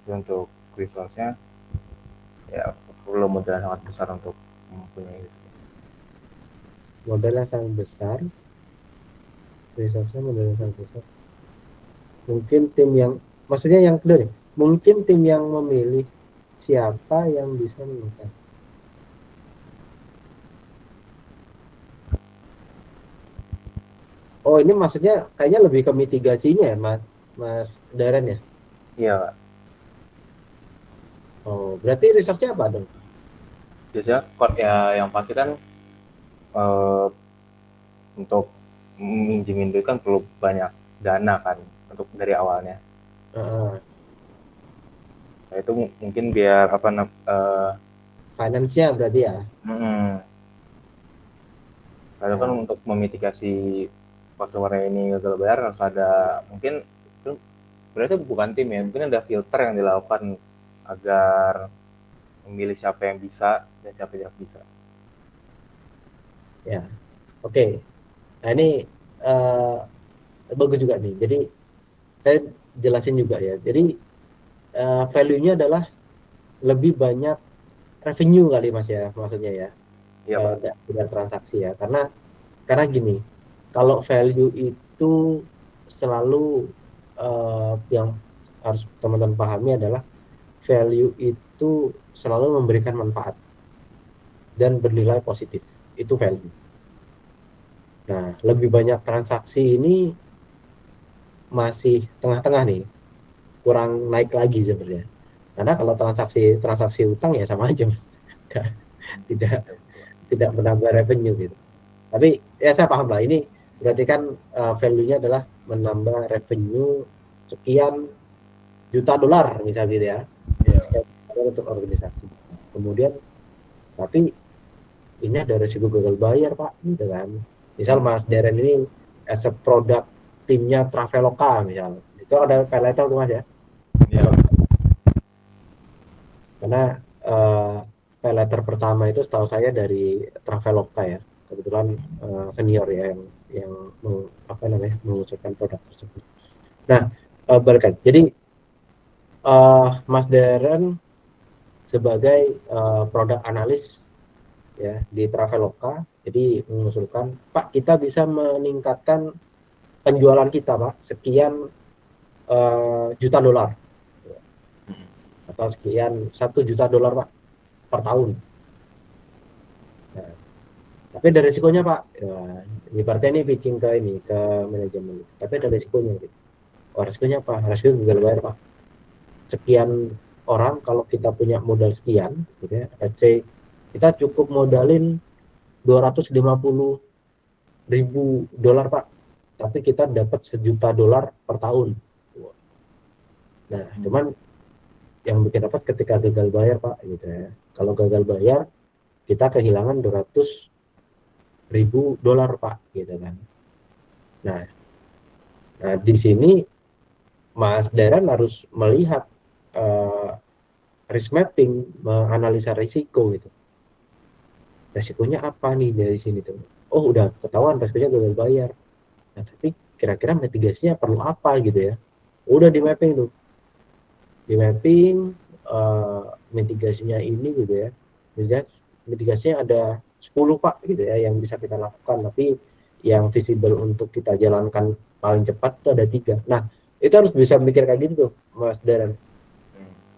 S5: Itu untuk resource-nya ya perlu modal sangat besar untuk mempunyai itu.
S1: Modalnya sangat besar, resource-nya modalnya sangat besar. Mungkin tim yang, maksudnya yang kedua nih, mungkin tim yang memilih siapa yang bisa mengutang. Oh, ini maksudnya kayaknya lebih ke mitigasinya ya, Mas Daren ya?
S5: Iya Pak.
S1: Oh, berarti resource-nya apa dong?
S5: Biasanya ya yang pasti kan untuk minjemin duit kan perlu banyak dana kan untuk dari awalnya. Nah, itu mungkin biar
S1: Finance-nya berarti ya?
S5: Lalu kan untuk memitigasi customer ini gagal bayar harus ada, mungkin itu berarti bukan tim ya, mungkin ada filter yang dilakukan agar memilih siapa yang bisa dan siapa yang tidak bisa.
S1: Ya, oke. Nah, ini bagus juga nih. Jadi saya jelasin juga ya. Jadi value-nya adalah lebih banyak revenue kali Mas ya, maksudnya ya.
S5: Iya,
S1: Tidak transaksi ya. Karena gini, kalau value itu selalu yang harus teman-teman pahami adalah value itu selalu memberikan manfaat dan bernilai positif. Itu value. Nah, lebih banyak transaksi ini masih tengah-tengah nih, kurang naik lagi sebenarnya. Karena kalau transaksi utang ya sama aja Mas. Tidak menambah revenue gitu. Tapi ya saya paham lah, ini berarti kan value-nya adalah menambah revenue sekian juta dolar misalnya gitu ya. Sekian juta untuk organisasi. Kemudian tapi ini ada resiko gagal bayar Pak, gitu kan. Misal Mas Deren ini as a product timnya Traveloka misal, itu ada pay later tuh Mas ya.
S5: Iya.
S1: Karena pay later pertama itu setahu saya dari Traveloka ya, kebetulan senior ya yang mengusulkan produk tersebut. Nah, balikan. Jadi Mas Deren sebagai produk analis ya di Traveloka, jadi mengusulkan, Pak, kita bisa meningkatkan penjualan kita Pak sekian juta dolar atau sekian 1 juta dolar Pak per tahun. Nah, tapi ada risikonya Pak. Ya, ibaratnya ini pitching ke manajemen. Tapi ada risikonya gitu. Oh, risikonya apa? Risiko gagal bayar Pak. Sekian orang kalau kita punya modal sekian, gitu ya, let's say kita cukup modalin 250.000 dolar Pak, tapi kita dapat 1 juta dolar per tahun. Nah, cuman yang bikin dapat ketika gagal bayar Pak, gitu ya. Kalau gagal bayar, kita kehilangan 200.000 dolar Pak, gitu kan. Nah, di sini Mas Daren harus melihat risk mapping, menganalisa risiko gitu. Resikonya apa nih dari sini tuh? Oh, udah ketahuan resikonya gagal bayar. Nah, tapi kira-kira mitigasinya perlu apa gitu ya? Udah di mapping tuh. Di mapping mitigasinya ini gitu ya. Mitigasinya ada 10 Pak gitu ya yang bisa kita lakukan, tapi yang visible untuk kita jalankan paling cepat itu ada 3. Nah, itu harus bisa mikir kayak gitu tuh, Mas Daren.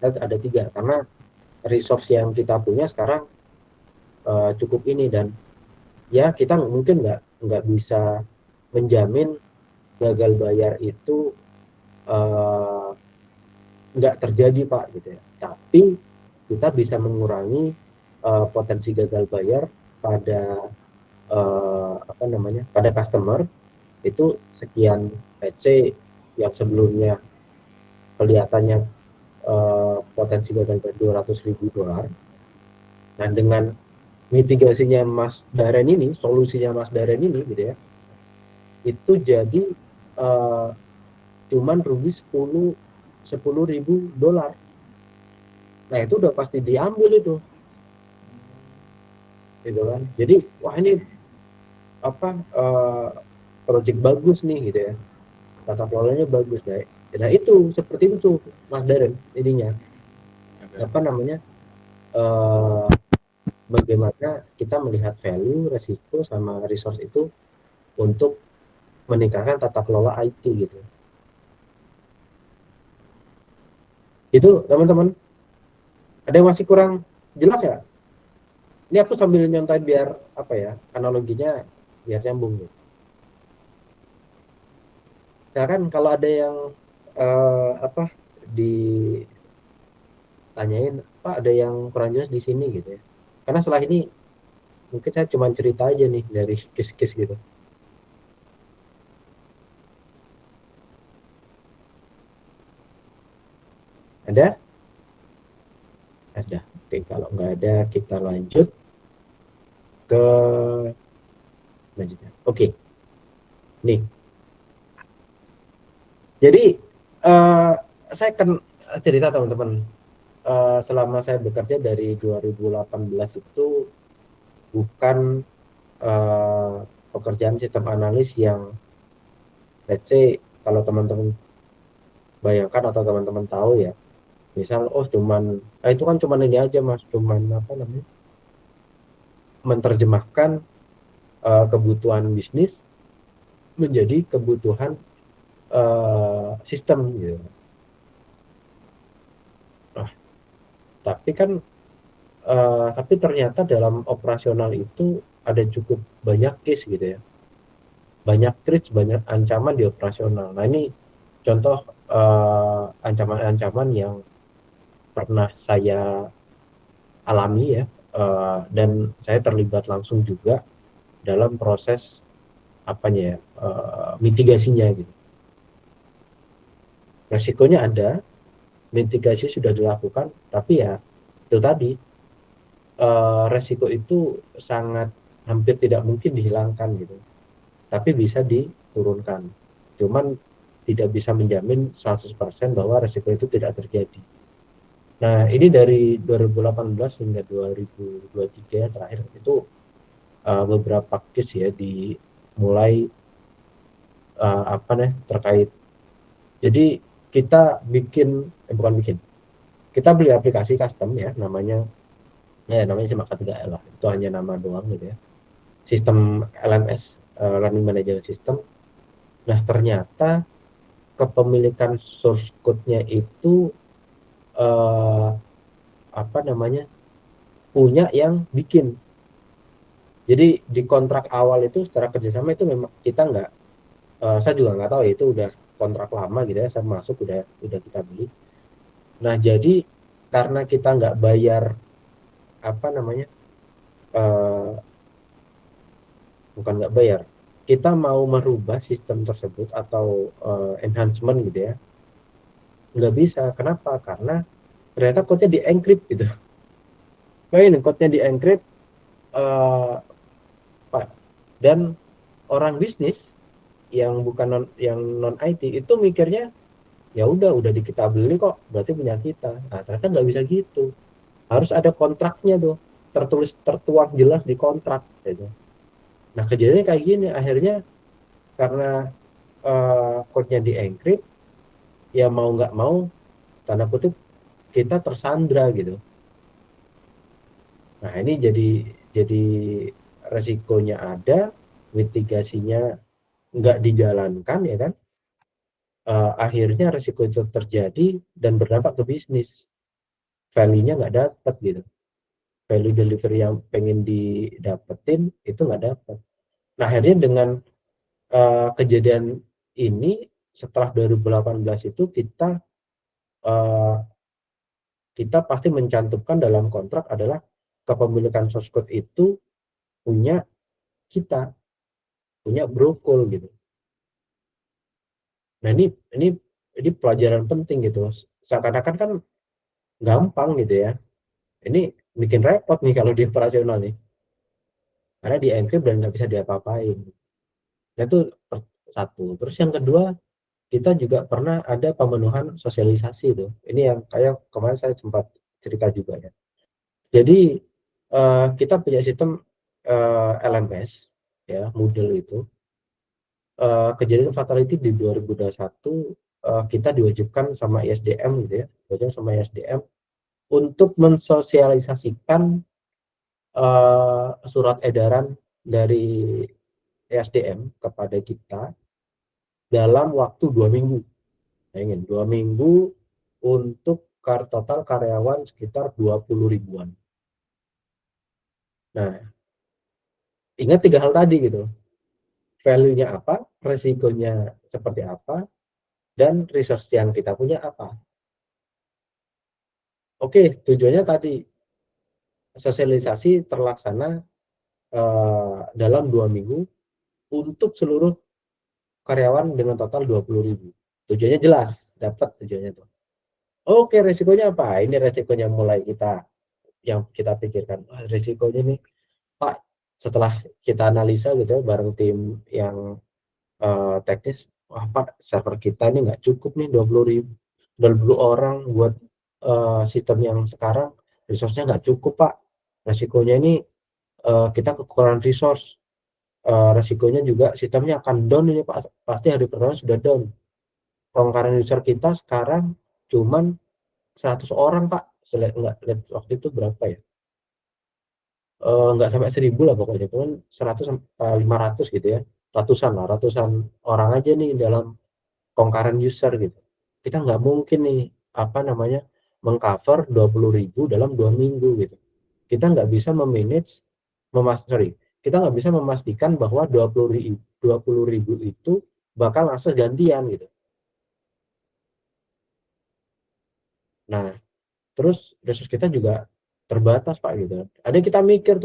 S1: Ada 3 karena resource yang kita punya sekarang cukup ini, dan ya kita mungkin nggak bisa menjamin gagal bayar itu nggak terjadi Pak gitu ya, tapi kita bisa mengurangi potensi gagal bayar pada pada customer itu sekian. Let's say yang sebelumnya kelihatannya potensi gagal bayar 200.000 dolar. Nah, dengan mitigasinya Mas Daren ini, solusinya Mas Daren ini gitu ya, itu jadi cuman rugi 10.000 dolar. Nah, itu udah pasti diambil itu, gitu kan. Jadi wah ini project bagus nih gitu ya, tata kelolanya bagus. Nah itu seperti itu Mas Daren ininya. Bagaimana kita melihat value, resiko, sama resource itu untuk meningkatkan tata kelola IT gitu. Itu teman-teman. Ada yang masih kurang jelas ya? Ini aku sambil nyontain biar analoginya biar nyambung gitu. Nah kan kalau ada yang ditanyain, Pak ada yang kurang jelas di sini gitu ya. Karena setelah ini mungkin saya cuma cerita aja nih dari case-case gitu. Ada? Ada. Oke, kalau nggak ada kita lanjut ke lanjutnya. Oke. Nih. Jadi saya akan cerita teman-teman. Selama saya bekerja dari 2018 itu bukan pekerjaan sistem analis yang let's say kalau teman-teman bayangkan atau teman-teman tahu ya, misal itu kan cuman ini aja Mas, cuman menerjemahkan kebutuhan bisnis menjadi kebutuhan sistem gitu. Nah, tapi ternyata dalam operasional itu ada cukup banyak case gitu ya, banyak risk, banyak ancaman di operasional. Nah ini contoh ancaman-ancaman yang pernah saya alami ya, dan saya terlibat langsung juga dalam proses mitigasinya gitu. Resikonya ada, mitigasi sudah dilakukan, tapi ya itu tadi resiko itu sangat hampir tidak mungkin dihilangkan gitu, tapi bisa diturunkan. Cuman tidak bisa menjamin 100% bahwa resiko itu tidak terjadi. Nah ini dari 2018 hingga 2023 terakhir itu beberapa case ya dimulai terkait. Jadi kita kita beli aplikasi custom ya, namanya cuma K3L lah, itu hanya nama doang gitu ya, sistem LMS, Learning Management System. Nah ternyata kepemilikan source code-nya itu punya yang bikin. Jadi di kontrak awal itu secara kerjasama itu memang kita nggak, saya juga nggak tahu ya, itu udah kontrak lama gitu ya, saya masuk udah kita beli. Nah jadi karena kita nggak bayar bukan nggak bayar, kita mau merubah sistem tersebut atau enhancement gitu ya, nggak bisa. Kenapa? Karena ternyata code-nya di-encrypt gitu. Ini code-nya di-encrypt, Pak. Dan orang bisnis yang bukan non IT itu mikirnya ya udah kita beli kok, berarti punya kita. Nah, ternyata nggak bisa gitu. Harus ada kontraknya tuh, tertuang jelas di kontrak gitu. Nah, kejadiannya kayak gini, akhirnya karena code-nya di-encrypt, ya mau nggak mau, tanda kutip, kita tersandra gitu. Nah, ini jadi resikonya ada, mitigasinya nggak dijalankan ya kan. Akhirnya resiko itu terjadi dan berdampak ke bisnis. Value-nya nggak dapat gitu. Value delivery yang pengen didapetin itu nggak dapat. Nah, akhirnya dengan kejadian ini setelah 2018 itu kita pasti mencantumkan dalam kontrak adalah kepemilikan source code itu punya kita, punya Brokol gitu. Nah, ini pelajaran penting gitu. Seakan-akan kan gampang gitu ya. Ini bikin repot nih kalau di operasional nih. Karena di encrypt dan nggak bisa diapa-apain. Nah, itu satu. Terus yang kedua, kita juga pernah ada pemenuhan sosialisasi itu. Ini yang kayak kemarin saya sempat cerita juga ya. Jadi kita punya sistem LMS ya, Moodle itu. Kejadian fatality di 2021 kita diwajibkan sama ISDM gitu ya, diwajibkan sama ISDM untuk mensosialisasikan surat edaran dari ISDM kepada kita dalam waktu 2 minggu. Bayangin, 2 minggu untuk total karyawan sekitar 20 ribuan. Nah, ingat 3 hal tadi gitu. Value-nya apa, resikonya seperti apa, dan resource yang kita punya apa. Oke, tujuannya tadi sosialisasi terlaksana dalam 2 minggu untuk seluruh karyawan dengan total 20 ribu. Tujuannya jelas, dapat tujuannya tuh. Oke, resikonya apa? Ini resikonya mulai yang kita pikirkan. Resikonya nih, Pak, setelah kita analisa gitu ya, bareng tim yang teknis, wah Pak, server kita ini nggak cukup nih 20 orang buat sistem yang sekarang, resource-nya nggak cukup Pak. Resikonya ini kita kekurangan resource. Resikonya juga sistemnya akan down ini Pak, pasti hari pertama sudah down. Kongkaran user kita sekarang cuman 100 orang Pak. Nggak lihat waktu itu berapa ya? Nggak sampai 1000 lah pokoknya, cuman 100 500 gitu ya, ratusan orang aja nih dalam concurrent user gitu. Kita nggak mungkin nih mengcover 20 ribu dalam 2 minggu gitu. Kita nggak bisa kita nggak bisa memastikan bahwa 20 ribu itu bakal langsung gantian gitu. Nah, terus resource kita juga terbatas Pak gitu. Ada kita mikir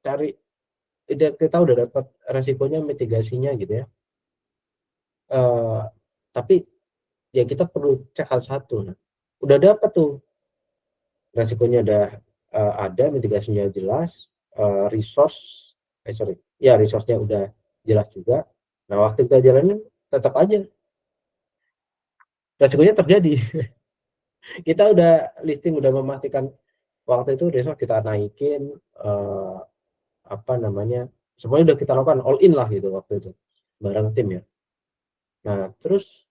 S1: cari, kita udah dapat resikonya, mitigasinya gitu ya. Tapi ya kita perlu cek hal satu. Nah, udah dapat tuh resikonya, ada mitigasinya jelas, resource-nya udah jelas juga. Nah, waktu kita jalanin tetap aja resikonya terjadi. Kita udah listing, udah memastikan waktu itu resource kita naikin, semuanya udah kita lakukan all in lah gitu waktu itu bareng tim ya. Nah, terus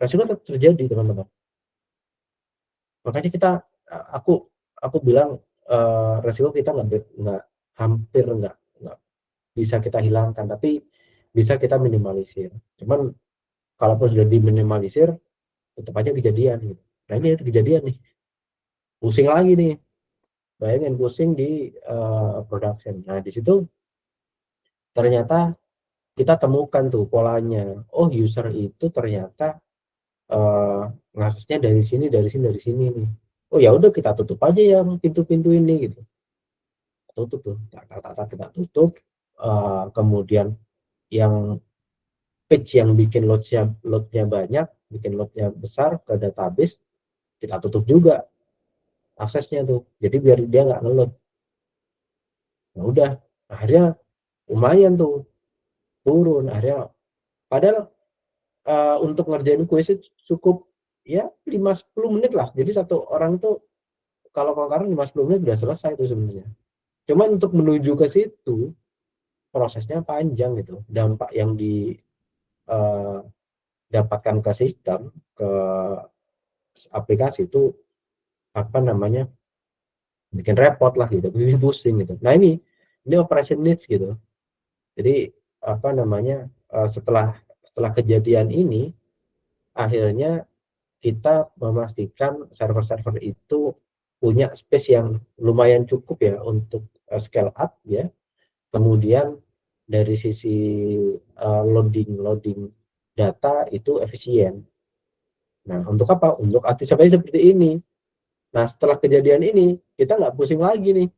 S1: resiko tetap terjadi teman-teman. Makanya aku bilang resiko kita hampir nggak bisa kita hilangkan, tapi bisa kita minimalisir. Cuman kalaupun sudah diminimalisir tetap aja kejadian gitu. Nah ini kejadian nih, pusing lagi nih, bayangin pusing di production. Nah di situ ternyata kita temukan tuh polanya, oh user itu ternyata ngaksesnya dari sini dari sini dari sini nih. Oh ya udah kita tutup aja yang pintu-pintu ini gitu, tutup tuh, kita tutup. Kemudian yang page yang bikin loadnya banyak, bikin loadnya besar ke database, kita tutup juga aksesnya tuh, jadi biar dia nggak ngeload. Nah udah, akhirnya lumayan tuh turun akhirnya, padahal untuk ngerjain kuis itu cukup ya 5-10 menit lah, jadi satu orang tuh kalau concurrent 5-10 menit udah selesai itu sebenarnya. Cuman untuk menuju ke situ prosesnya panjang gitu, dampak yang didapatkan ke sistem, ke aplikasi itu apa namanya, bikin repot lah gitu, bikin pusing gitu. Nah ini operation needs gitu. Jadi apa namanya, setelah kejadian ini akhirnya kita memastikan server-server itu punya space yang lumayan cukup ya untuk scale up ya. Kemudian dari sisi loading data itu efisien. Nah untuk apa? Untuk antisipasi seperti ini. Nah setelah kejadian ini kita nggak pusing lagi nih.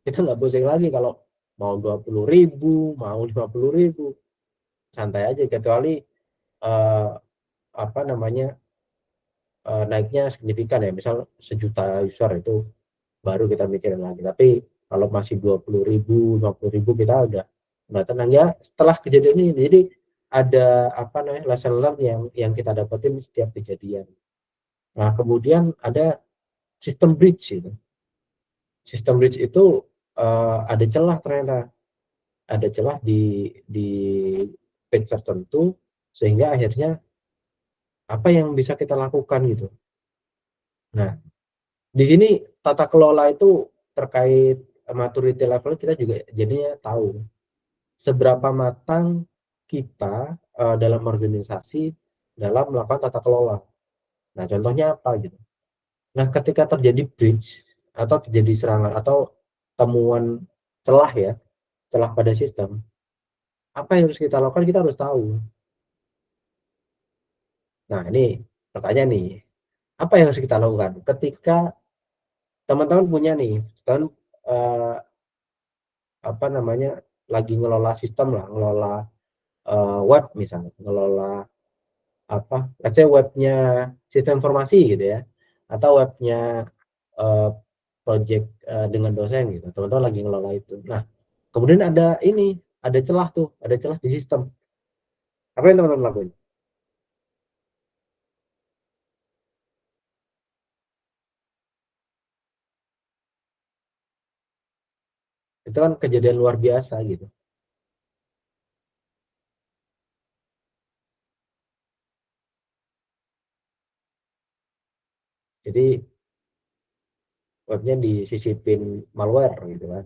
S1: Kita nggak pusing lagi kalau mau 20.000, mau 50.000, santai aja, kecuali eh, apa namanya, naiknya signifikan ya, misal 1 juta user itu baru kita mikirin lagi. Tapi kalau masih 20.000, 50.000 kita udah tenang ya setelah kejadian ini. Jadi ada apa namanya, lesson learn yang kita dapetin setiap kejadian. Nah kemudian ada sistem bridge itu. Sistem bridge itu ada celah ternyata, ada celah di page tertentu, sehingga akhirnya apa yang bisa kita lakukan gitu. Nah di sini tata kelola itu terkait maturity level kita juga jadinya tahu seberapa matang kita dalam organisasi dalam melakukan tata kelola. Nah contohnya apa gitu. Nah ketika terjadi breach atau terjadi serangan atau temuan celah ya, celah pada sistem, apa yang harus kita lakukan, kita harus tahu. Nah ini pertanyaan nih, apa yang harus kita lakukan ketika teman-teman punya nih kan, eh, apa namanya, lagi ngelola sistem lah, ngelola web misalnya, ngelola apa, let's say webnya sistem informasi gitu ya, atau webnya uh, project dengan dosen gitu, teman-teman lagi ngelola itu. Nah kemudian ada celah tuh, ada celah di sistem, apa yang teman-teman lakuin? Itu kan kejadian luar biasa gitu. Jadi webnya disisipin malware gitu kan.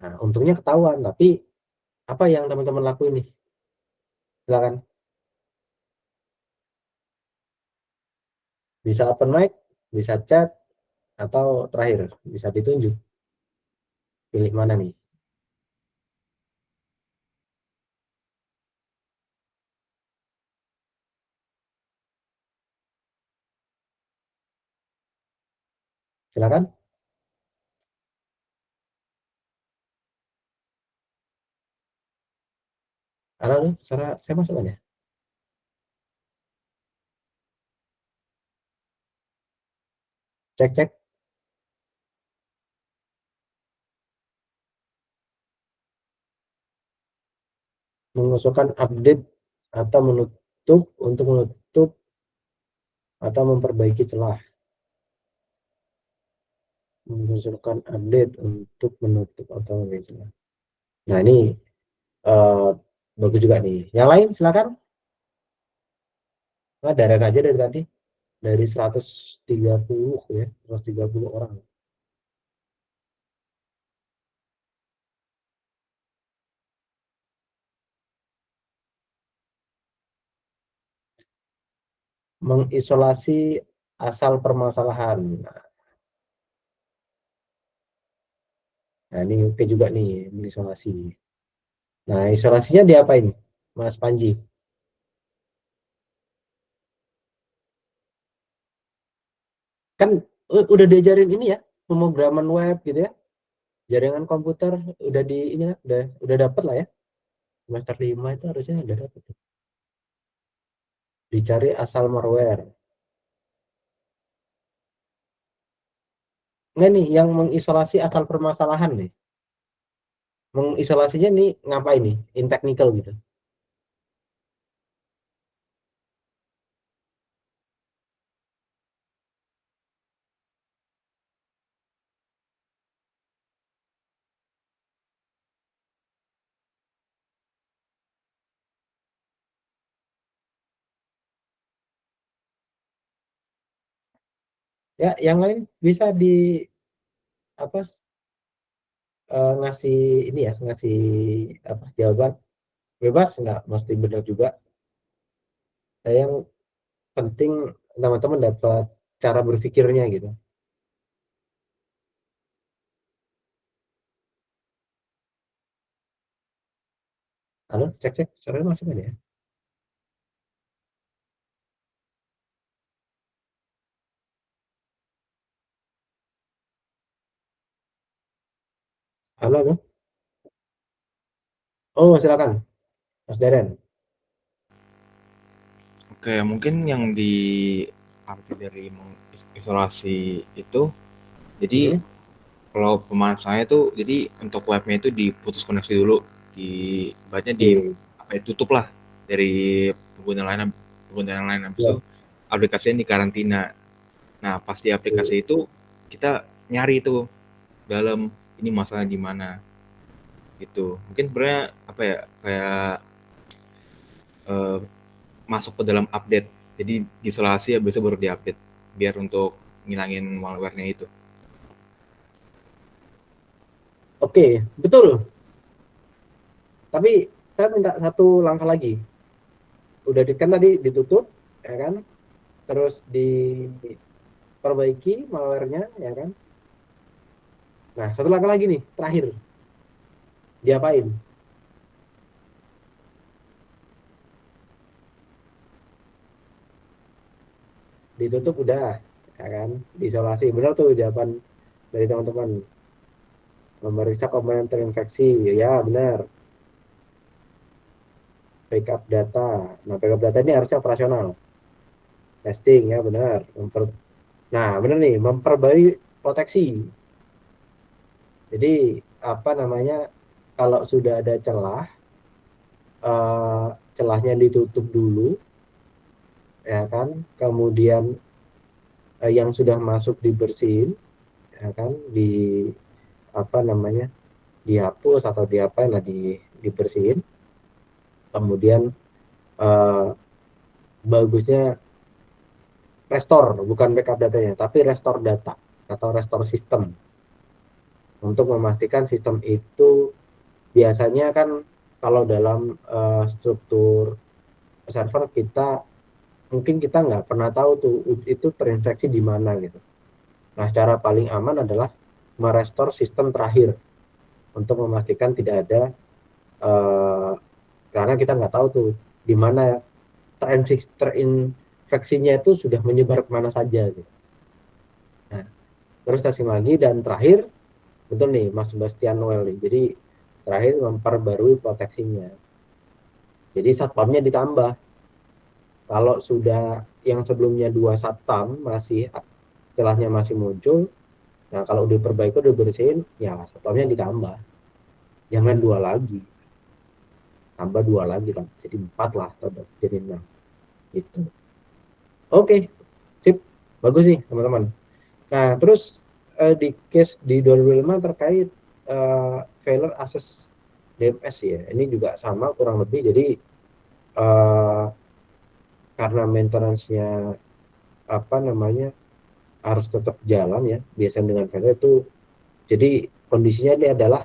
S1: Nah untungnya ketahuan, tapi apa yang teman-teman lakuin nih, silakan. Bisa open mic, bisa chat, atau terakhir bisa ditunjuk, pilih mana nih? Silakan. Halo, suara saya masuk kan ya? Cek cek. Mengusulkan update atau menutup, untuk menutup atau memperbaiki celah. Mengusulkan update untuk menutup atau memperbaiki celah. Nah ini eh, bagus juga nih. Yang lain silakan. Nah, direct aja dari tadi, dari 130 ya, 130 orang. mengisolasi asal permasalahan. Nah, ini oke juga nih, mengisolasi. Nah, isolasinya diapain, Mas Panji? Kan udah diajarin ini ya, pemrograman web gitu ya, jaringan komputer udah di ini ya, udah dapet lah ya. Semester 5 itu harusnya udah dapet. Dicari asal malware. Enggak nih, yang mengisolasi asal permasalahan nih. Mengisolasinya nih ngapain nih? In technical gitu. Ya, yang lain bisa di apa ngasih ini ya, ngasih apa jawaban bebas, nggak mesti benar juga. Yang penting teman-teman dapat cara berpikirnya gitu. Halo, cek cek, suaranya masuk ada ya? Halo, halo? Oh, silakan, Mas Deren.
S5: Oke, mungkin yang di arti dari mengisolasi itu, jadi
S1: Hmm.
S5: kalau pemanasannya tuh, jadi untuk webnya itu diputus koneksi dulu, ibaratnya
S1: Oke.
S5: apa ya, tutup lah dari pengguna yang lain, habis
S1: Ya.
S5: itu aplikasinya dikarantina. Nah, pas di
S1: Oke.
S5: aplikasi itu kita nyari tuh dalam ini masalah di mana gitu. Mungkin sebenarnya apa ya, kayak eh, masuk ke dalam update. Jadi diisolasi habis itu baru diupdate biar untuk ngilangin malware-nya itu.
S1: Oke, betul. Tapi saya minta satu langkah lagi. Udah kan tadi ditutup, ya kan? Terus diperbaiki malware-nya, ya kan? Nah, satu langkah lagi nih, terakhir. Diapain? Ditutup udah, ya kan? Diisolasi. Benar tuh jawaban dari teman-teman. Memeriksa komponen terinfeksi, ya benar. Backup data. Nah, backup data ini harusnya operasional. Testing, ya benar. Nah, benar nih, memperbarui proteksi. Jadi, apa namanya, kalau sudah ada celah, celahnya ditutup dulu, ya kan? Kemudian yang sudah masuk dibersihin, ya kan? Apa namanya, dihapus atau diapain lah, dibersihin. Kemudian eh, bagusnya restore, bukan backup datanya, tapi restore data atau restore sistem, untuk memastikan sistem itu biasanya kan kalau dalam struktur server kita mungkin kita nggak pernah tahu tuh itu terinfeksi di mana gitu. Nah, cara paling aman adalah merestore sistem terakhir untuk memastikan tidak ada karena kita nggak tahu tuh di mana terinfeksinya itu sudah menyebar kemana saja gitu. Nah, terus testing lagi dan terakhir betul nih Mas Sebastian Noel nih. Jadi terakhir memperbarui proteksinya. Jadi satpamnya ditambah. Kalau sudah yang sebelumnya 2 satpam masih celahnya masih muncul, nah kalau udah diperbaiki udah bersihin, ya satpamnya ditambah. Jangan 2 lagi. Tambah 2 lagi lah. Jadi 4 lah, jadi 6. Gitu. Oke, sip. Bagus sih, teman-teman. Nah, terus di case di 2005 terkait failure access DMS ya. Ini juga sama kurang lebih. Jadi karena maintenance-nya apa namanya harus tetap jalan ya. Biasanya dengan vendor itu, jadi kondisinya ini adalah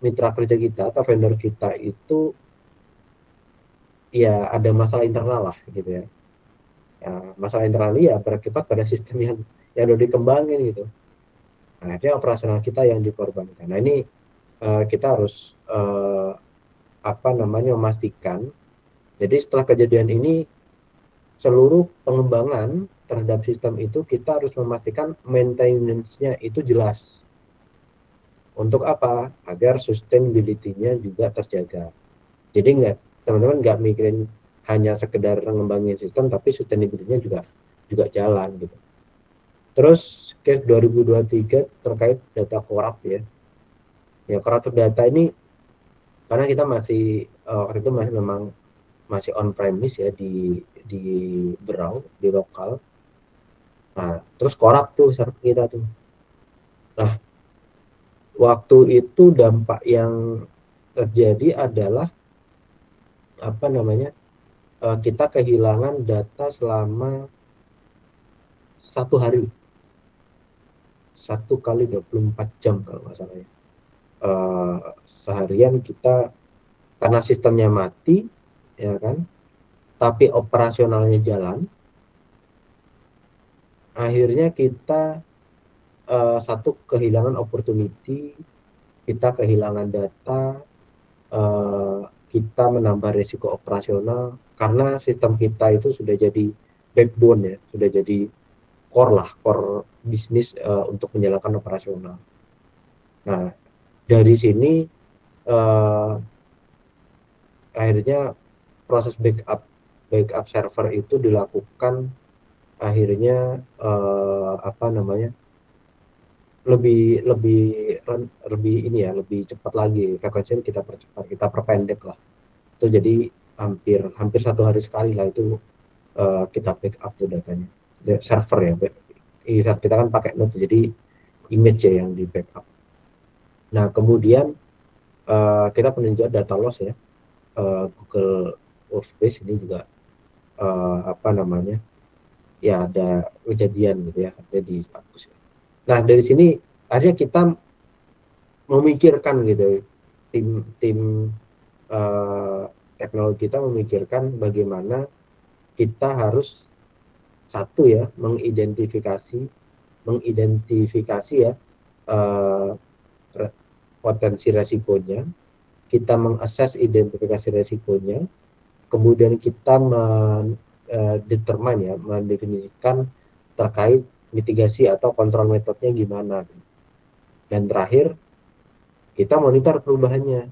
S1: mitra kerja kita atau vendor kita itu ya ada masalah internal lah gitu ya. masalah internal ya berakibat pada sistem yang udah dikembangin gitu. Nah, itu operasional kita yang dikorbankan. Nah, ini kita harus memastikan. Jadi setelah kejadian ini seluruh pengembangan terhadap sistem itu kita harus memastikan maintenance-nya itu jelas. Untuk apa? Agar sustainability-nya juga terjaga. Jadi teman-teman nggak mikirin hanya sekedar ngembangin sistem, tapi sustainability-nya juga jalan gitu. Terus case 2023 terkait data korup ya. Ya korup data ini karena kita masih waktu itu masih on premise ya di Berau, di lokal. Nah, terus korup tuh server kita tuh. Nah, waktu itu dampak yang terjadi adalah kita kehilangan data selama 1 hari, 1 kali 24 jam kalau nggak salah ya. Seharian kita karena sistemnya mati, ya kan, tapi operasionalnya jalan, akhirnya kita satu kehilangan opportunity, kita kehilangan data, kita menambah risiko operasional karena sistem kita itu sudah jadi backbone ya, sudah jadi core bisnis untuk menjalankan operasional. Nah, dari sini akhirnya proses backup server itu dilakukan akhirnya lebih cepat lagi, frekuensinya kita percepat, kita perpendek lah. Itu jadi hampir 1 hari sekali lah itu kita backup tuh datanya, server ya. Kita kan pakai node jadi image ya yang di backup. Nah, kemudian kita peninjauan data loss ya, Google Workspace ini juga ya ada kejadian gitu ya, ada di hapus. Nah, dari sini akhirnya kita memikirkan gitu, tim teknologi kita memikirkan bagaimana kita harus satu ya mengidentifikasi ya potensi resikonya, kita mengakses identifikasi resikonya, kemudian kita mendefinisikan terkait mitigasi atau kontrol metodenya gimana, dan terakhir kita monitor perubahannya,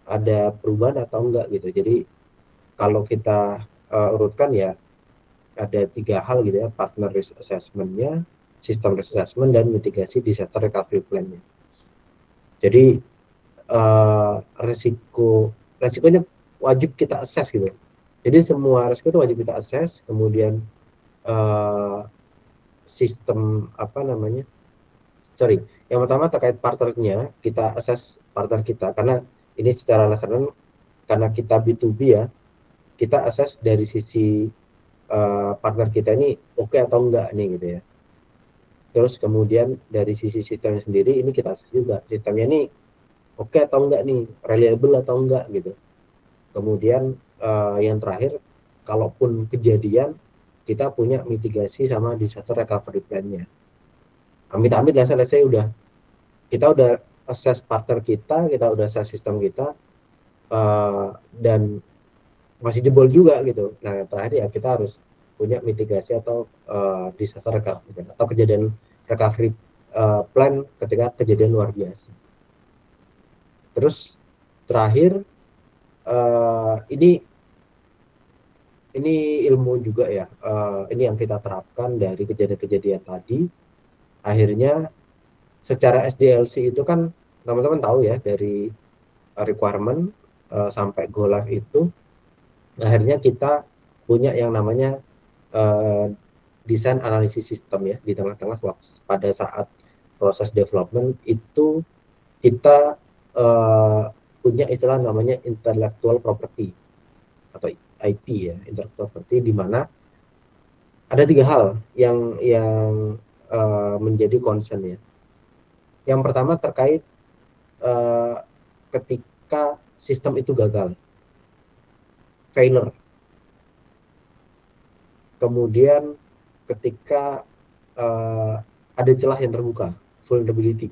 S1: ada perubahan atau enggak gitu. Jadi kalau kita urutkan ya ada 3 hal gitu ya, partner risk assessment-nya, system risk assessment, dan mitigasi disaster recovery plan-nya. Jadi resikonya wajib kita assess gitu. Jadi semua risiko itu wajib kita assess, kemudian yang pertama terkait partnernya, kita assess partner kita, karena ini secara langsung karena kita B2B ya, kita assess dari sisi partner kita ini oke atau enggak nih gitu ya. Terus kemudian dari sisi sistemnya sendiri ini kita assess juga, sistemnya ini oke atau enggak nih, reliable atau enggak gitu. Kemudian yang terakhir, kalaupun kejadian, kita punya mitigasi sama disaster recovery plan-nya. Amit-amit lah, kita udah assess partner kita udah assess sistem kita, dan masih jebol juga gitu. Nah, terakhir ya kita harus punya mitigasi atau disaster recovery plan, atau kejadian recovery plan ketika kejadian luar biasa. Terus terakhir, ini ilmu juga ya, ini yang kita terapkan dari kejadian-kejadian tadi. Akhirnya secara SDLC itu kan teman-teman tahu ya, dari requirement sampai go live itu akhirnya kita punya yang namanya desain analisis sistem ya. Di tengah-tengah pada saat proses development itu kita punya istilah namanya intellectual property atau IP ya, intellectual property, di mana ada 3 hal yang menjadi concern ya. Yang pertama terkait ketika sistem itu gagal, failure. kemudian ketika ada celah yang terbuka, vulnerability,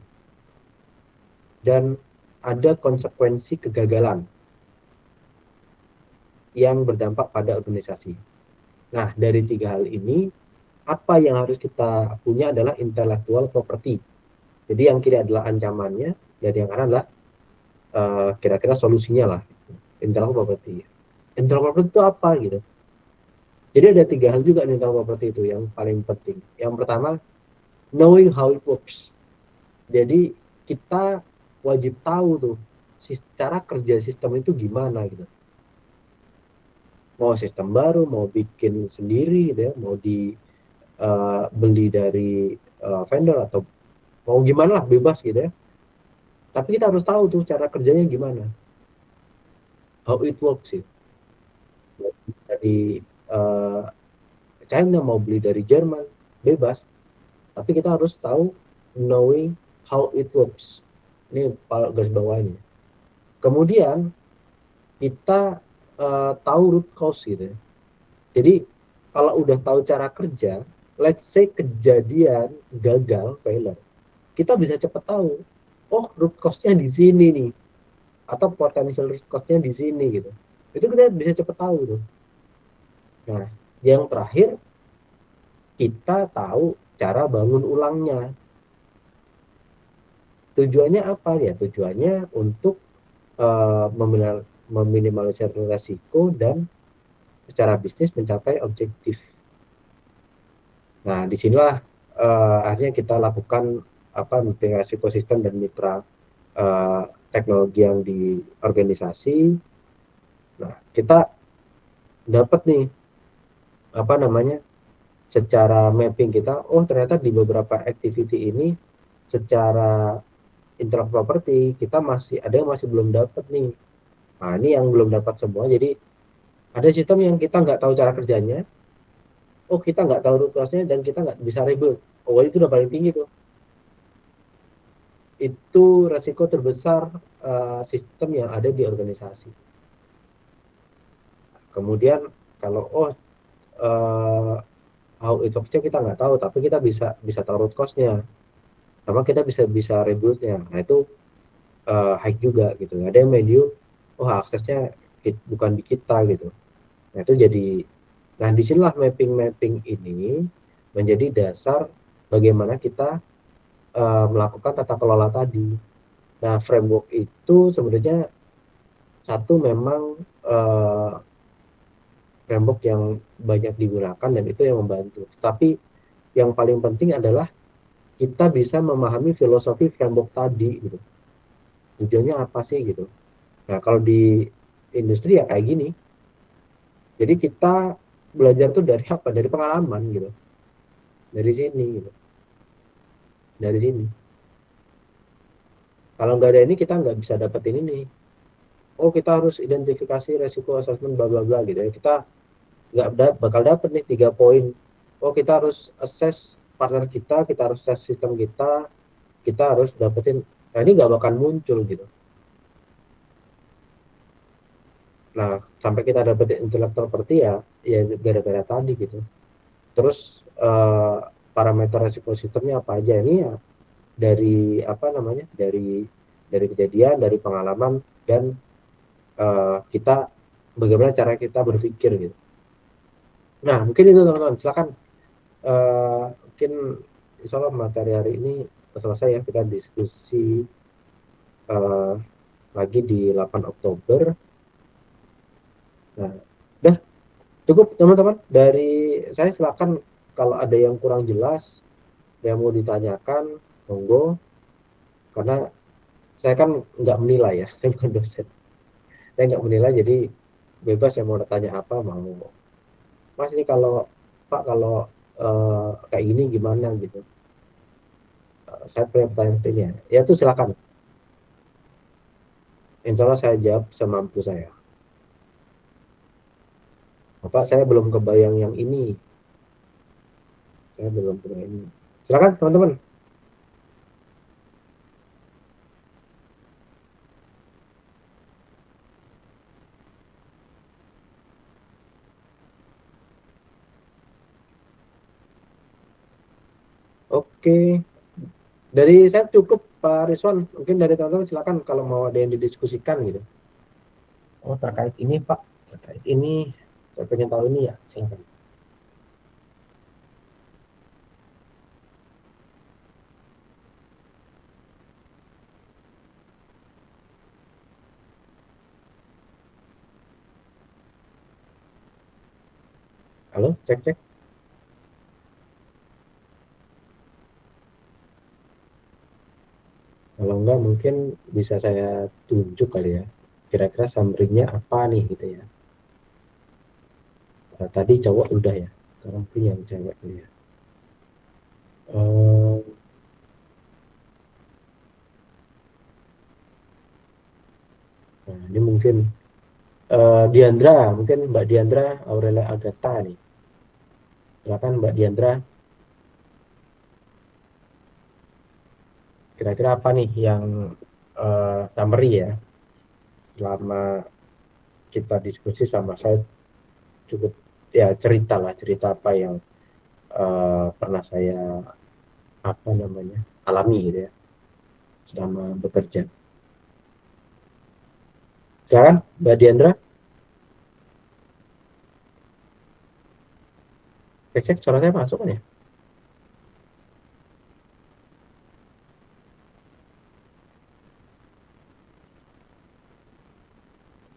S1: dan ada konsekuensi kegagalan yang berdampak pada organisasi. Nah, dari 3 hal ini, apa yang harus kita punya adalah intellectual property. Jadi yang kiri adalah ancamannya, dan yang kanan adalah kira-kira solusinya lah. Intellectual property. Intellectual property itu apa gitu? Jadi ada 3 hal juga intellectual property itu yang paling penting. Yang pertama, knowing how it works. Jadi kita wajib tahu tuh cara kerja sistem itu gimana gitu. Mau sistem baru, mau bikin sendiri gitu ya, mau beli dari vendor atau mau gimana lah, bebas gitu ya. Tapi kita harus tahu tuh cara kerjanya gimana, how it works gitu. Dari China mau beli dari Jerman, bebas. Tapi kita harus tahu knowing how it works. Ini garis bawahnya. Kemudian kita tahu root cause gitu ya. Jadi kalau udah tahu cara kerja, let's say kejadian gagal, failure, kita bisa cepat tahu, oh root cause-nya di sini nih, atau potential root cause-nya di sini gitu. Itu kita bisa cepat tahu tuh. Nah, yang terakhir, kita tahu cara bangun ulangnya. Tujuannya apa ya? Tujuannya untuk meminimalisir resiko dan secara bisnis mencapai objektif. Nah, disinilah akhirnya kita lakukan mitigasi ekosistem dan mitra teknologi yang di organisasi. Nah, kita dapat nih secara mapping kita, oh ternyata di beberapa activity ini secara intellectual property kita masih ada yang masih belum dapat nih. Nah, ini yang belum dapat semua. Jadi ada sistem yang kita nggak tahu cara kerjanya, oh kita nggak tahu root cause-nya dan kita nggak bisa rebuild. Oh itu udah paling tinggi tuh. Itu resiko terbesar sistem yang ada di organisasi. Kemudian kalau how it works-nya kita nggak tahu, tapi kita bisa tahu root cause-nya, sama kita bisa rebuild-nya. Nah itu high juga gitu. Ada yang medium, aksesnya bukan di kita gitu. Nah itu nah disinilah mapping ini menjadi dasar bagaimana kita melakukan tata kelola tadi. Nah framework itu sebenarnya satu memang framework yang banyak digunakan dan itu yang membantu. Tapi yang paling penting adalah kita bisa memahami filosofi framework tadi gitu. Tujuannya apa sih gitu. Nah kalau di industri ya kayak gini. Jadi kita belajar tuh dari apa? Dari pengalaman gitu. Dari sini gitu. Dari sini. Kalau nggak ada ini kita nggak bisa dapetin ini. Oh kita harus identifikasi resiko assessment bla bla bla gitu ya. Kita nggak bakal dapet nih 3 poin. Oh kita harus assess partner kita harus assess sistem kita harus dapetin. Nah ini nggak bakal muncul gitu. Nah sampai kita dapetin intellectual property ya gara-gara tadi gitu. Terus parameter resiko sistemnya apa aja ini ya dari dari kejadian, dari pengalaman dan kita bagaimana cara kita berpikir gitu. Nah mungkin itu teman-teman, silakan mungkin insya Allah materi hari ini selesai ya, kita diskusi lagi di 8 Oktober. Nah udah cukup teman-teman dari saya, silakan kalau ada yang kurang jelas yang mau ditanyakan monggo, karena saya kan nggak menilai ya, saya bukan dosen, saya nggak menilai, jadi bebas yang mau tanya apa mau. Mas ini kalau Pak kalau kayak gini gimana gitu, saya punya pertanyaan ya tuh silakan, insya Allah saya jawab semampu saya. Bapak saya belum kebayang yang ini, saya belum punya ini, silakan teman-teman. Oke. Dari saya cukup Pak Rizwan. Mungkin dari teman-teman silakan kalau mau ada yang didiskusikan gitu. Oh terkait ini Pak, terkait ini saya pengen tahu ini ya, silakan. Halo, cek. Kalau enggak mungkin bisa saya tunjuk kali ya. Kira-kira summary-nya apa nih gitu ya. Nah, tadi cowok udah ya. Sekarang mungkin yang cewek kali ya. Nah, ini mungkin Diandra, mungkin Mbak Diandra Aurelia Agatha nih. Silakan Mbak Diandra. Kira-kira apa nih yang summary ya selama kita diskusi sama saya cukup ya cerita apa yang pernah saya alami gitu ya selama bekerja. Silakan Mbak Diandra. Cek suara saya masuk kan ya?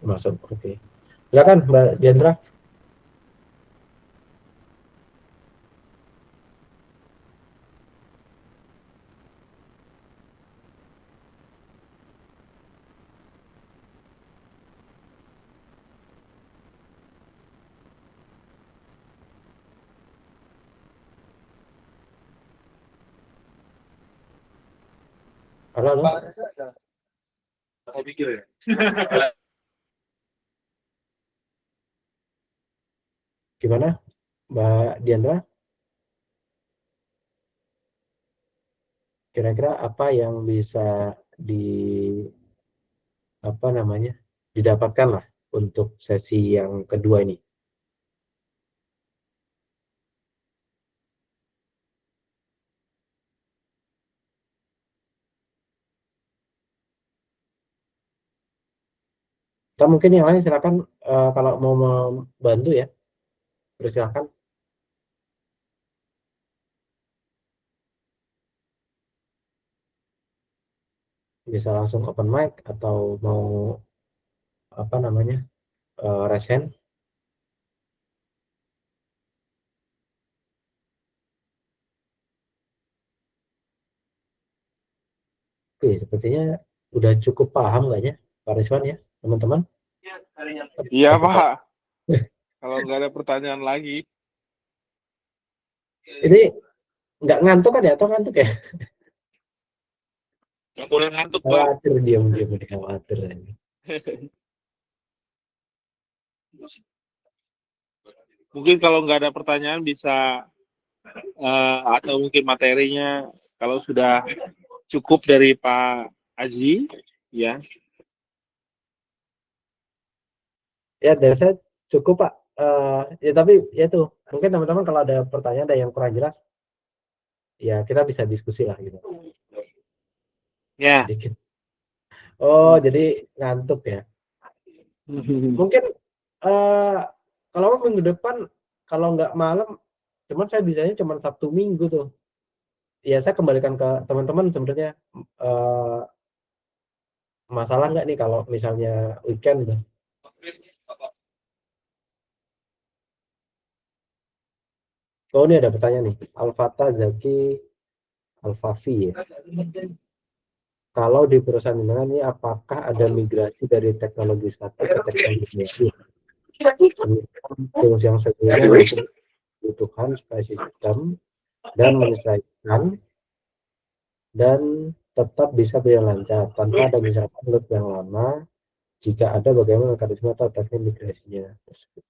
S1: Masuk, oke. Silakan Mbak Diandra. Halo.
S2: Saya pikir ya.
S1: Gimana Mbak Diandra? Kira-kira apa yang bisa didapatkan lah untuk sesi yang kedua ini? Atau mungkin yang lain silakan kalau mau membantu ya, silakan. Bisa langsung open mic atau mau raise hand. Oke, sepertinya udah cukup paham nggak ya Pak Rizwan ya teman-teman?
S2: Iya Pak. Kalau nggak ada pertanyaan lagi.
S1: Ini nggak ngantuk kan ya atau ngantuk ya?
S2: Nggak boleh ngantuk Pak.
S1: Khawatir diam-diam ini khawatir.
S2: Mungkin kalau nggak ada pertanyaan bisa atau mungkin materinya kalau sudah cukup dari Pak Aji ya.
S1: Ya dari saya cukup Pak. Ya tapi ya tuh mungkin teman-teman kalau ada pertanyaan ada yang kurang jelas ya kita bisa diskusi lah gitu.
S2: Ya.
S1: Dikit. Oh jadi ngantuk ya. Mungkin kalau minggu depan kalau nggak malam, cuman saya bisanya cuma Sabtu Minggu tuh. Ya saya kembalikan ke teman-teman sebenarnya masalah nggak nih kalau misalnya weekend gitu. Oh ini ada pertanyaan nih, Alfata Zaki Alfafi ya. Kalau di perusahaan undangan ini apakah ada migrasi dari teknologi satu ke teknologi lain? Tools yang sebelumnya kebutuhan supaya sistem dan menyesuaikan dan tetap bisa berjalan lancar tanpa ada misalkan loop yang lama. Jika ada, bagaimana mekanisme atau teknik migrasinya tersebut?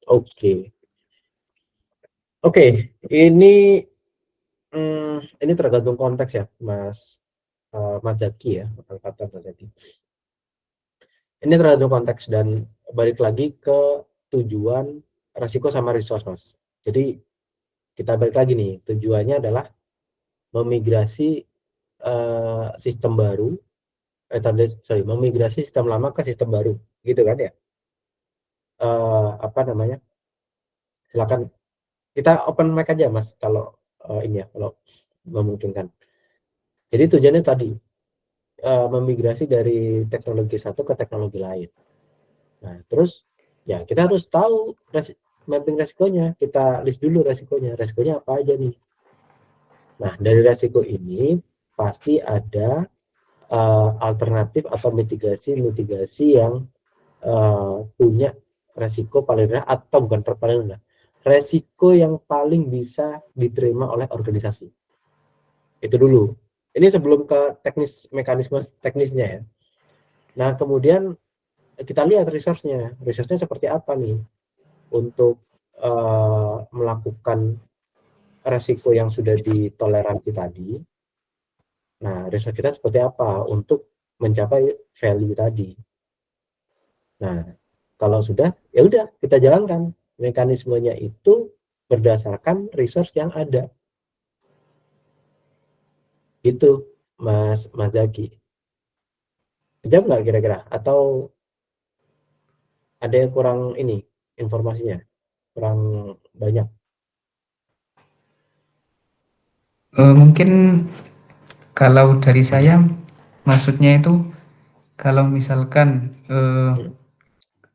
S1: Oke, ini tergantung konteks ya, Mas Jaki ya, kata Mas Jaki. Ini tergantung konteks dan balik lagi ke tujuan, resiko sama resource, Mas. Jadi kita balik lagi nih, tujuannya adalah memigrasi sistem baru, memigrasi sistem lama ke sistem baru, gitu kan ya? Apa namanya? Silakan kita open mic aja Mas, kalau ini ya, kalau memungkinkan. Jadi tujuannya tadi memigrasi dari teknologi satu ke teknologi lain. Nah, terus ya kita harus tahu mapping resikonya, kita list dulu resikonya apa aja nih. Nah, dari resiko ini pasti ada alternatif atau mitigasi yang punya resiko paling rendah, atau bukan paling rendah, resiko yang paling bisa diterima oleh organisasi. Itu dulu. Ini sebelum ke mekanisme teknisnya ya. Nah, kemudian kita lihat resource-nya seperti apa nih untuk melakukan resiko yang sudah ditoleransi tadi. Nah, resource kita seperti apa untuk mencapai value tadi. Nah, kalau sudah, ya udah kita jalankan mekanismenya itu berdasarkan resource yang ada. Itu Mas Zaki. Jawab nggak kira-kira? Atau ada yang kurang ini informasinya? Kurang banyak?
S6: Mungkin kalau dari saya maksudnya itu kalau misalkan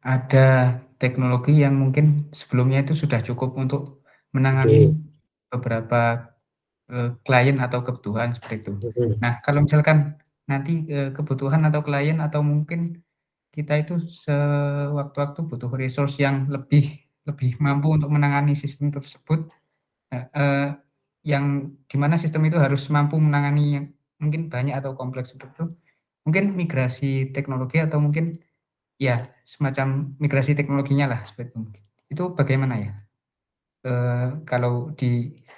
S6: ada teknologi yang mungkin sebelumnya itu sudah cukup untuk menangani beberapa klien atau kebutuhan seperti itu. Nah, kalau misalkan nanti kebutuhan atau klien atau mungkin kita itu sewaktu-waktu butuh resource yang lebih mampu untuk menangani sistem tersebut, yang dimana sistem itu harus mampu menangani yang mungkin banyak atau kompleks seperti itu, mungkin migrasi teknologi atau mungkin ya semacam migrasi teknologinya lah seperti itu. Itu bagaimana ya? Kalau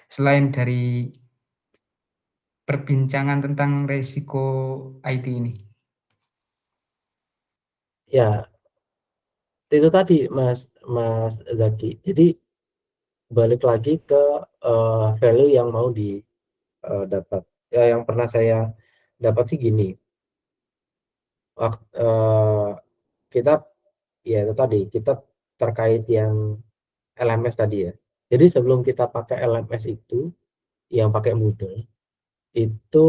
S6: selain dari perbincangan tentang resiko IT ini.
S1: Ya, itu tadi Mas Zaki. Jadi balik lagi ke value yang mau didapat. Ya, yang pernah saya dapat sih gini. Kita ya itu tadi, kita terkait yang LMS tadi ya. Jadi sebelum kita pakai LMS itu yang pakai Moodle, itu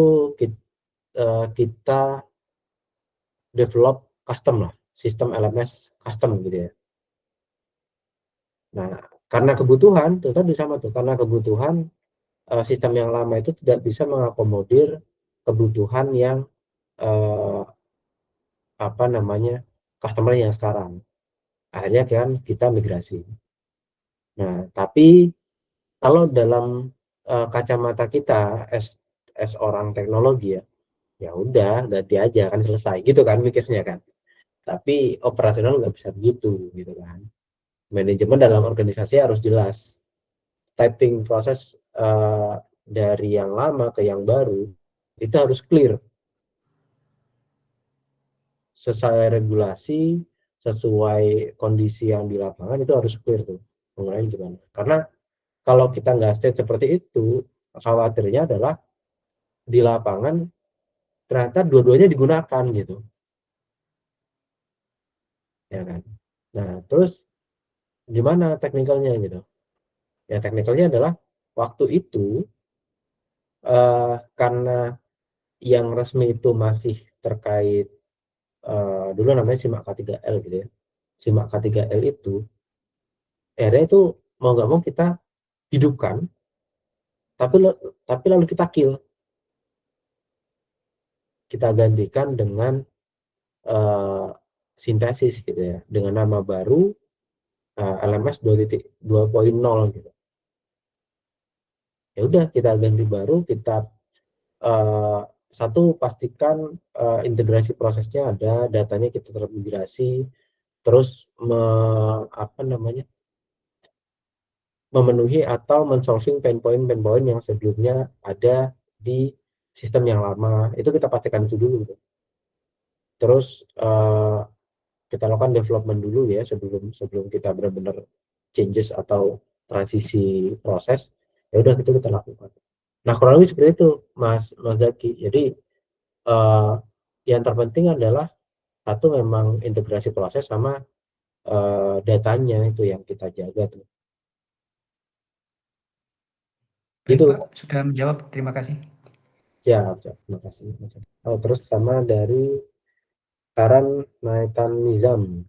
S1: kita develop custom lah, sistem LMS custom gitu ya. Nah, karena kebutuhan, itu tadi sama tuh, karena kebutuhan sistem yang lama itu tidak bisa mengakomodir kebutuhan yang apa namanya customer yang sekarang. Akhirnya kan kita migrasi. Nah, tapi kalau dalam kacamata kita as orang teknologi ya, ya udah ganti aja kan selesai gitu kan mikirnya kan. Tapi operasional nggak bisa begitu gitu kan. Manajemen dalam organisasi harus jelas. Typing proses dari yang lama ke yang baru itu harus clear. Sesuai regulasi, sesuai kondisi yang di lapangan itu harus clear tuh. Mengenai gimana. Karena kalau kita nggak state seperti itu, khawatirnya adalah di lapangan ternyata dua-duanya digunakan gitu. Ya kan. Nah, terus gimana teknikalnya gitu? Ya teknikalnya adalah waktu itu karena yang resmi itu masih terkait dulu namanya SIMAK K3L gitu ya. SIMAK K3L itu akhirnya itu mau nggak mau kita hidupkan, tapi lalu kita kill. Kita gantikan dengan sintesis gitu ya, dengan nama baru LMS 2.2.0 gitu. Ya udah kita ganti baru, kita satu pastikan integrasi prosesnya ada, datanya kita termigrasi, terus memenuhi atau men-solving pain point yang sebelumnya ada di sistem yang lama. Itu kita pastikan itu dulu gitu. Terus kita lakukan development dulu ya sebelum kita benar-benar changes atau transisi proses. Ya udah itu kita lakukan. Nah, kurang lebih seperti itu, Mas Zaki. Jadi yang terpenting adalah satu memang integrasi proses sama datanya itu yang kita jaga tuh.
S6: Baik,
S1: Gitu.
S6: Pak, sudah menjawab. Terima kasih.
S1: Siap, terima kasih. Oh, terus sama dari Karan Naitan Nizam.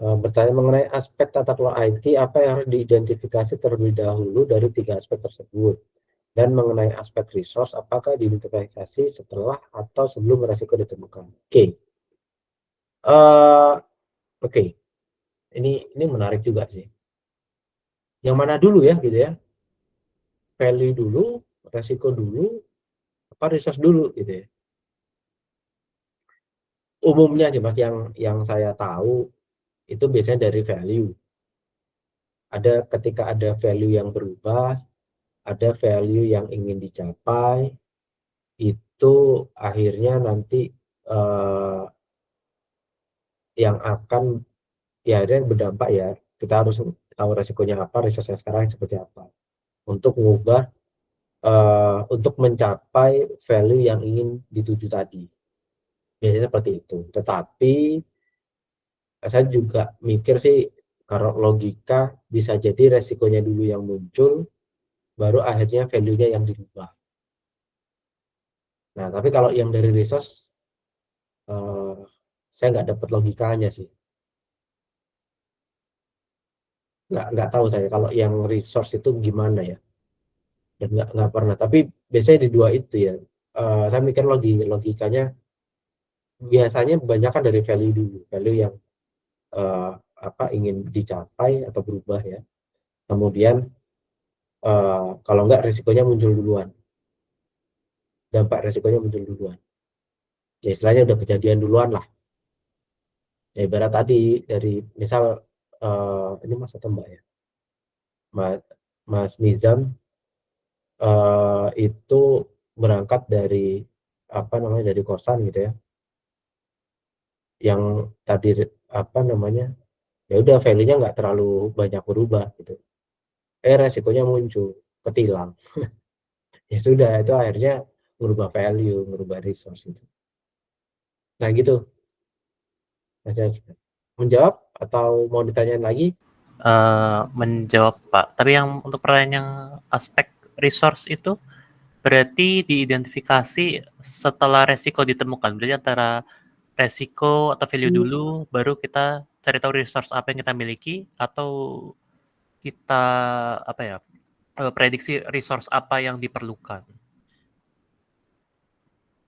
S1: Bertanya mengenai aspek tata kelola IT, apa yang harus diidentifikasi terlebih dahulu dari 3 aspek tersebut? Dan mengenai aspek resource, apakah diidentifikasi setelah atau sebelum resiko ditemukan? Oke. Oke. Ini menarik juga sih. Yang mana dulu ya, gitu ya? Value dulu, resiko dulu, apa resource dulu, gitu ya? Umumnya sih Mas, yang saya tahu itu biasanya dari value. Ketika ada value yang berubah, ada value yang ingin dicapai, itu akhirnya nanti yang akan ya ada yang berdampak ya, kita harus tahu resikonya apa, resource sekarang seperti apa untuk mengubah untuk mencapai value yang ingin dituju tadi. Biasanya seperti itu. Tetapi saya juga mikir sih, kalau logika bisa jadi resikonya dulu yang muncul, baru akhirnya value-nya yang dirubah. Nah, tapi kalau yang dari resource, saya nggak dapat logikanya sih. Nggak tahu saya kalau yang resource itu gimana ya. Dan nggak pernah. Tapi biasanya di dua itu ya. Saya mikir logikanya biasanya kebanyakan dari value dulu. Value yang ingin dicapai atau berubah ya. Kemudian kalau nggak risikonya muncul duluan. Dampak risikonya muncul duluan. Ya istilahnya udah kejadian duluan lah. Ya ibarat tadi dari misal ini Mas atau Mbak ya, Mas Nizam itu berangkat dari dari kosan gitu ya, yang tadi ya udah value-nya nggak terlalu banyak berubah gitu. Resikonya muncul ketilang. Ya sudah, itu akhirnya merubah value, merubah resource itu. Nah gitu. Menjawab atau mau ditanyain lagi?
S7: Menjawab Pak. Tapi yang untuk pertanyaan yang aspek resource itu berarti diidentifikasi setelah resiko ditemukan. Berarti antara resiko atau value dulu, baru kita cari tahu resource apa yang kita miliki, atau kita prediksi resource apa yang diperlukan.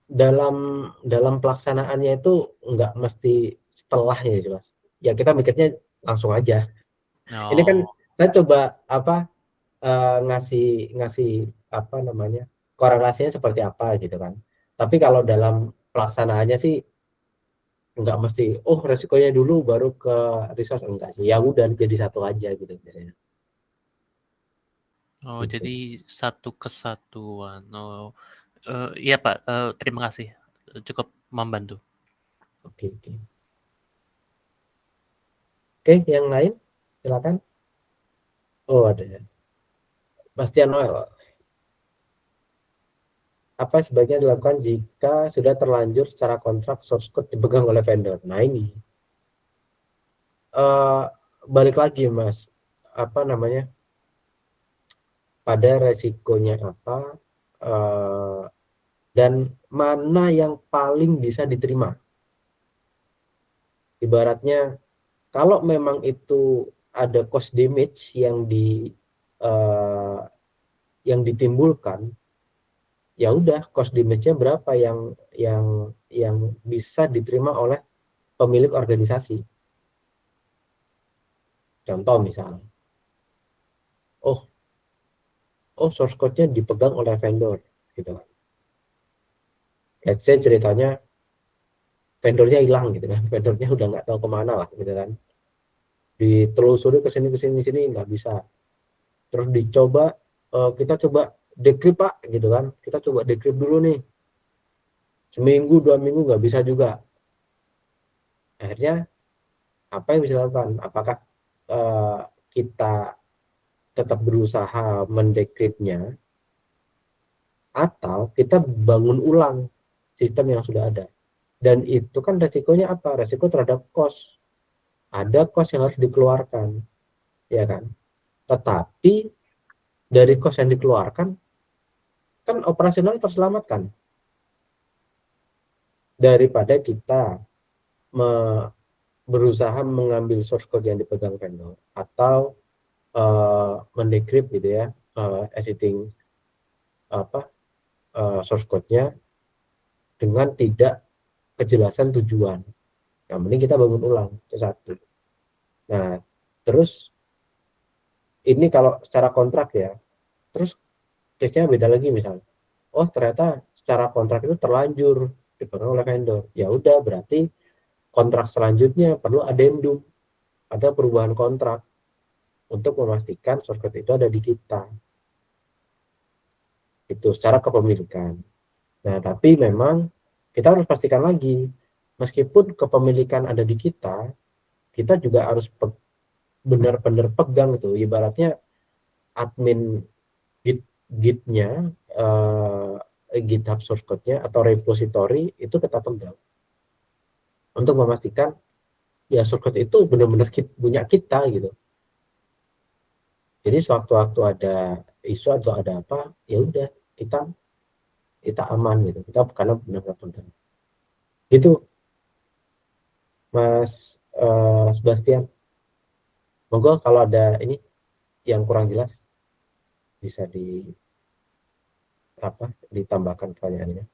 S1: Dalam pelaksanaannya itu nggak mesti setelahnya ya Mas. Ya kita mikirnya langsung aja. Ini kan saya coba ngasih korelasinya seperti apa gitu kan. Tapi kalau dalam pelaksanaannya sih nggak mesti resikonya dulu baru ke resource, enggak sih. Ya udah jadi satu aja gitu biasanya.
S7: Gitu. Jadi satu kesatuan. Iya Pak, terima kasih. Cukup membantu.
S1: Oke, yang lain silakan. Oh ada ya. Bastian Noel. Apa sebaiknya dilakukan jika sudah terlanjur secara kontrak source code dipegang oleh vendor? Nah ini balik lagi Mas, pada resikonya apa dan mana yang paling bisa diterima. Ibaratnya kalau memang itu ada cost damage yang ditimbulkan, ya udah cost damage-nya berapa yang bisa diterima oleh pemilik organisasi. Contoh misalnya, source code-nya dipegang oleh vendor, gitu kan. Let's say ceritanya vendornya hilang gitu kan, vendornya udah nggak tahu kemana lah gitu kan. Ditelusuri kesini nggak bisa. Terus kita coba decrypt Pak gitu kan, kita coba decrypt dulu nih. Seminggu 2 minggu nggak bisa juga. Akhirnya apa yang bisa dilakukan? Apakah kita tetap berusaha mendecryptnya atau kita bangun ulang sistem yang sudah ada. Dan itu kan resikonya apa? Resiko terhadap cost. Ada cost yang harus dikeluarkan, ya kan? Tetapi dari cost yang dikeluarkan, kan operasional terselamatkan. Daripada kita berusaha mengambil source code yang dipegang vendor atau mendecrypt gitu ya, editing source code-nya dengan tidak kejelasan tujuan. Yang penting kita bangun ulang, itu satu. Nah, terus ini kalau secara kontrak ya, terus case-nya beda lagi misalnya. Oh, ternyata secara kontrak itu terlanjur dipegang oleh vendor. Ya udah, berarti kontrak selanjutnya perlu addendum, ada perubahan kontrak untuk memastikan source code itu ada di kita. Itu secara kepemilikan. Nah, tapi memang kita harus pastikan lagi, meskipun kepemilikan ada di kita, kita juga harus benar-benar pegang itu. Ibaratnya admin Git-nya, GitHub source code-nya atau repository itu kita pegang untuk memastikan ya source code itu benar-benar punya kita gitu. Jadi sewaktu-waktu ada isu atau ada apa, ya udah kita aman gitu. Kita karena benar-benar pegang. Gitu, Mas Sebastian. Monggo kalau ada ini yang kurang jelas bisa ditambahkan pertanyaannya.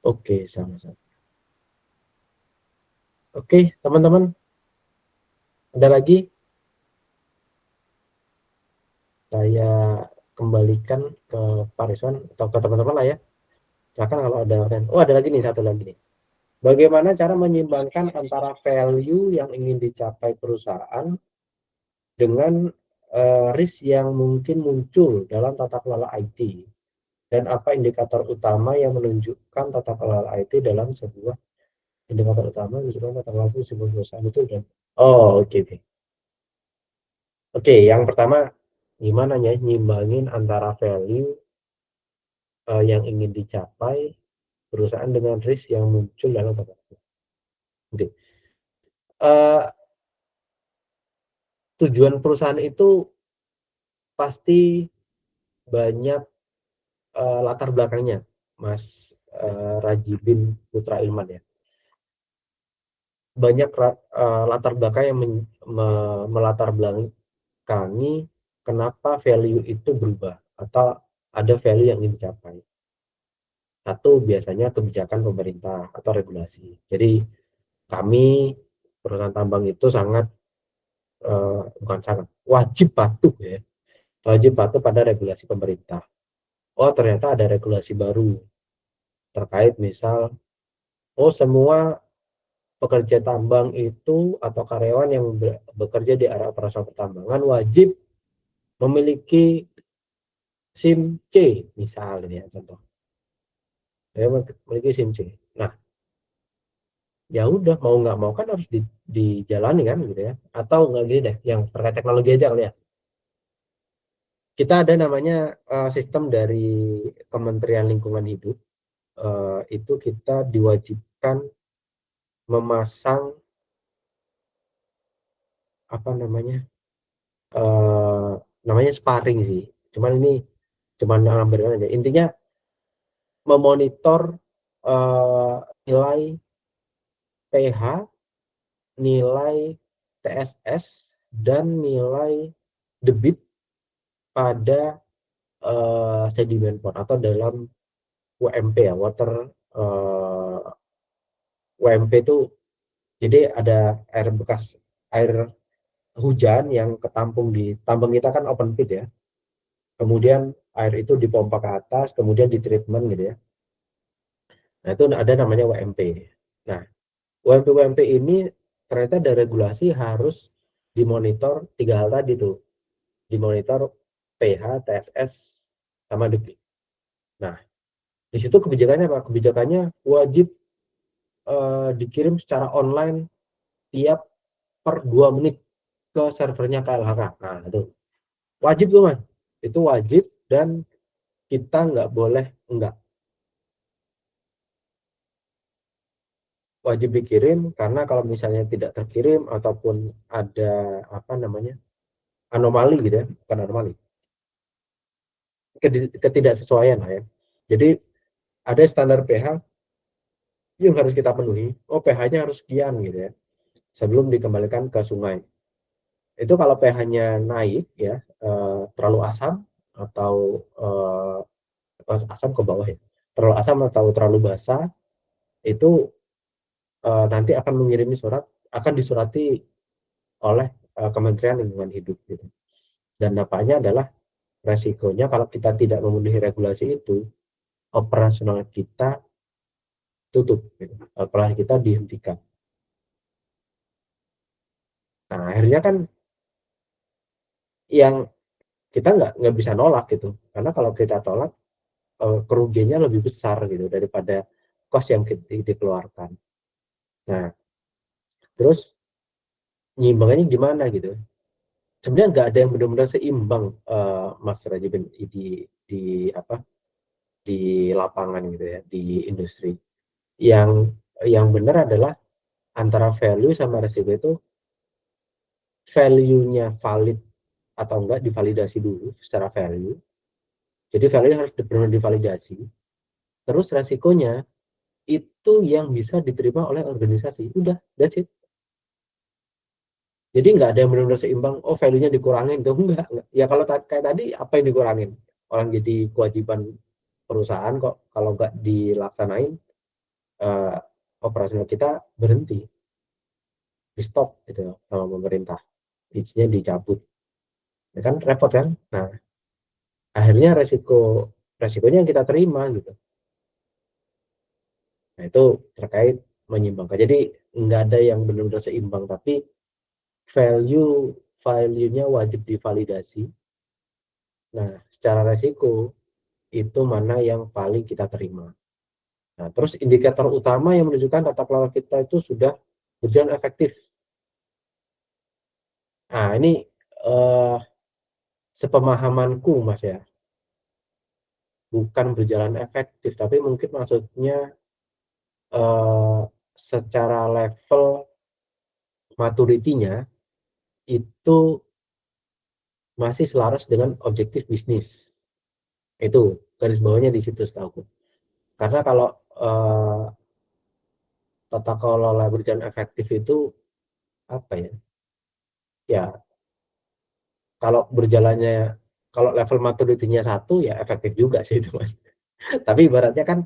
S1: Oke, sama-sama. Oke, teman-teman. Ada lagi? Saya kembalikan ke Pak Rizwan atau ke teman-teman lah ya. Silakan kalau ada. Oh, ada lagi nih, satu lagi nih. Bagaimana cara menyeimbangkan antara value yang ingin dicapai perusahaan dengan risk yang mungkin muncul dalam tata kelola IT, dan apa indikator utama yang menunjukkan tata kelola IT dalam sebuah indikator utama menunjukkan tata kelola sebuah perusahaan itu. Dan oke. Oke, yang pertama gimana ya nyimbangin antara value yang ingin dicapai perusahaan dengan risk yang muncul dalam tata kelola. Oke. Tujuan perusahaan itu pasti banyak latar belakangnya, Mas Rajibin Putra Ilman ya. Banyak latar belakang yang melatar belakangi kenapa value itu berubah atau ada value yang ingin dicapai. Satu, biasanya kebijakan pemerintah atau regulasi. Jadi kami perusahaan tambang itu bukan sangat, wajib patuh ya. Wajib patuh pada regulasi pemerintah. Oh, ternyata ada regulasi baru terkait misal, oh semua pekerja tambang itu atau karyawan yang bekerja di area operasional pertambangan wajib memiliki SIM C misalnya, contoh. Ya, memiliki SIM C. Nah, ya udah mau nggak mau kan harus dijalani kan gitu ya. Atau nggak gini deh, yang terkait teknologi aja kali ya. Kita ada namanya sistem dari Kementerian Lingkungan Hidup, itu kita diwajibkan memasang apa namanya sparring sih, cuman ini cuman gambaran aja. Intinya memonitor nilai pH, nilai TSS, dan nilai debit pada sedimen pond atau dalam WMP ya, water WMP itu jadi ada air bekas air hujan yang ketampung di tambang kita kan open pit ya. Kemudian air itu dipompa ke atas, kemudian ditreatment gitu ya. Nah, itu ada namanya WMP. Nah, WMP ini ternyata ada regulasi harus dimonitor 3 hal tadi tuh. Dimonitor pH, TSS, sama debit. Nah, di situ kebijakannya apa? Kebijakannya wajib dikirim secara online tiap per 2 menit ke servernya KLHK. Nah, itu wajib tuh, Mas. Itu wajib dan kita nggak boleh enggak. Wajib dikirim karena kalau misalnya tidak terkirim ataupun ada apa namanya anomali gitu ya, bukan anomali, ketidaksesuaian lah ya. Jadi ada standar pH yang harus kita penuhi. Oh, pH-nya harus sekian gitu ya, sebelum dikembalikan ke sungai. Itu kalau pH-nya naik ya, terlalu asam atau asam ke bawah ya, terlalu asam atau terlalu basah, itu nanti akan mengirim surat, akan disurati oleh Kementerian Lingkungan Hidup gitu. Dan dampaknya adalah resikonya kalau kita tidak memenuhi regulasi itu, operasional kita tutup, gitu. Operasional kita dihentikan. Nah, akhirnya kan yang kita nggak bisa nolak gitu, karena kalau kita tolak kerugiannya lebih besar gitu daripada kos yang dikeluarkan. Nah, terus nyimbangnya gimana gitu? Sebenarnya nggak ada yang benar-benar seimbang, Mas Rajibin, di apa di lapangan gitu ya, di industri. Yang benar adalah antara value sama resiko itu, value-nya valid atau enggak divalidasi dulu secara value. Jadi value harus benar-benar divalidasi. Terus resikonya itu yang bisa diterima oleh organisasi. Udah, that's it. Jadi nggak ada yang benar-benar seimbang, oh value-nya dikurangin, itu enggak. Ya kalau kayak tadi, apa yang dikurangin? Orang jadi kewajiban perusahaan kok, kalau nggak dilaksanain, uh, operasional kita berhenti, di stop gitu sama pemerintah, izinnya dicabut. Ya kan repot kan? Nah, akhirnya resikonya yang kita terima gitu. Nah, itu terkait menyimbangkan. Jadi nggak ada yang benar-benar seimbang, tapi value-nya wajib divalidasi. Nah, secara resiko itu mana yang paling kita terima. Nah, terus indikator utama yang menunjukkan tata kelola kita itu sudah berjalan efektif. Nah, ini sepemahamanku, Mas ya, bukan berjalan efektif, tapi mungkin maksudnya secara level maturity-nya itu masih selaras dengan objektif bisnis. Itu garis bawahnya di situ setahu. Karena kalau tata kelola berjalan efektif itu apa ya? Ya, kalau berjalannya, kalau level maturity-nya 1 ya efektif juga sih itu, Mas. Tapi ibaratnya kan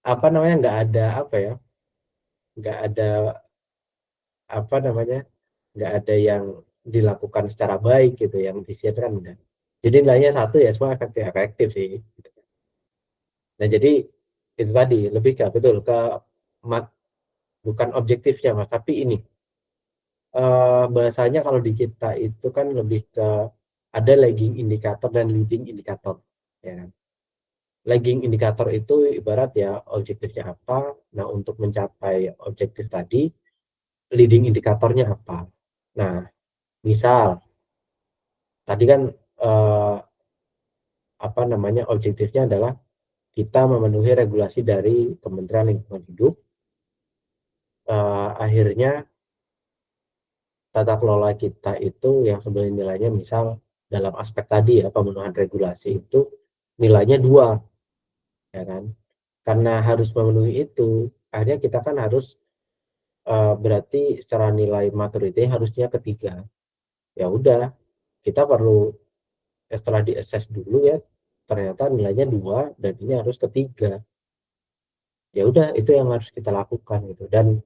S1: apa namanya, nggak ada apa ya? Nggak ada apa namanya? Nggak ada yang dilakukan secara baik gitu, yang disiapkan enggak. Jadi nilainya 1 ya semua efektif efektif sih. Nah, jadi itu tadi lebih ke betul ke bukan objektifnya, Mas, tapi ini bahasanya kalau di kita itu kan lebih ke ada lagging indikator dan leading indikator, ya kan? Lagging indikator itu ibarat ya objektifnya apa, nah untuk mencapai objektif tadi leading indikatornya apa. Nah, misal tadi kan apa namanya objektifnya adalah kita memenuhi regulasi dari Kementerian Lingkungan Hidup, akhirnya tata kelola kita itu yang sebenarnya nilainya misal dalam aspek tadi ya pemenuhan regulasi itu nilainya 2, ya kan? Karena harus memenuhi itu, akhirnya kita kan harus berarti secara nilai maturity harusnya ketiga. Ya udah, kita perlu setelah di assess dulu ya, ternyata nilainya 2 dan ini harus ketiga. Ya udah, itu yang harus kita lakukan gitu. Dan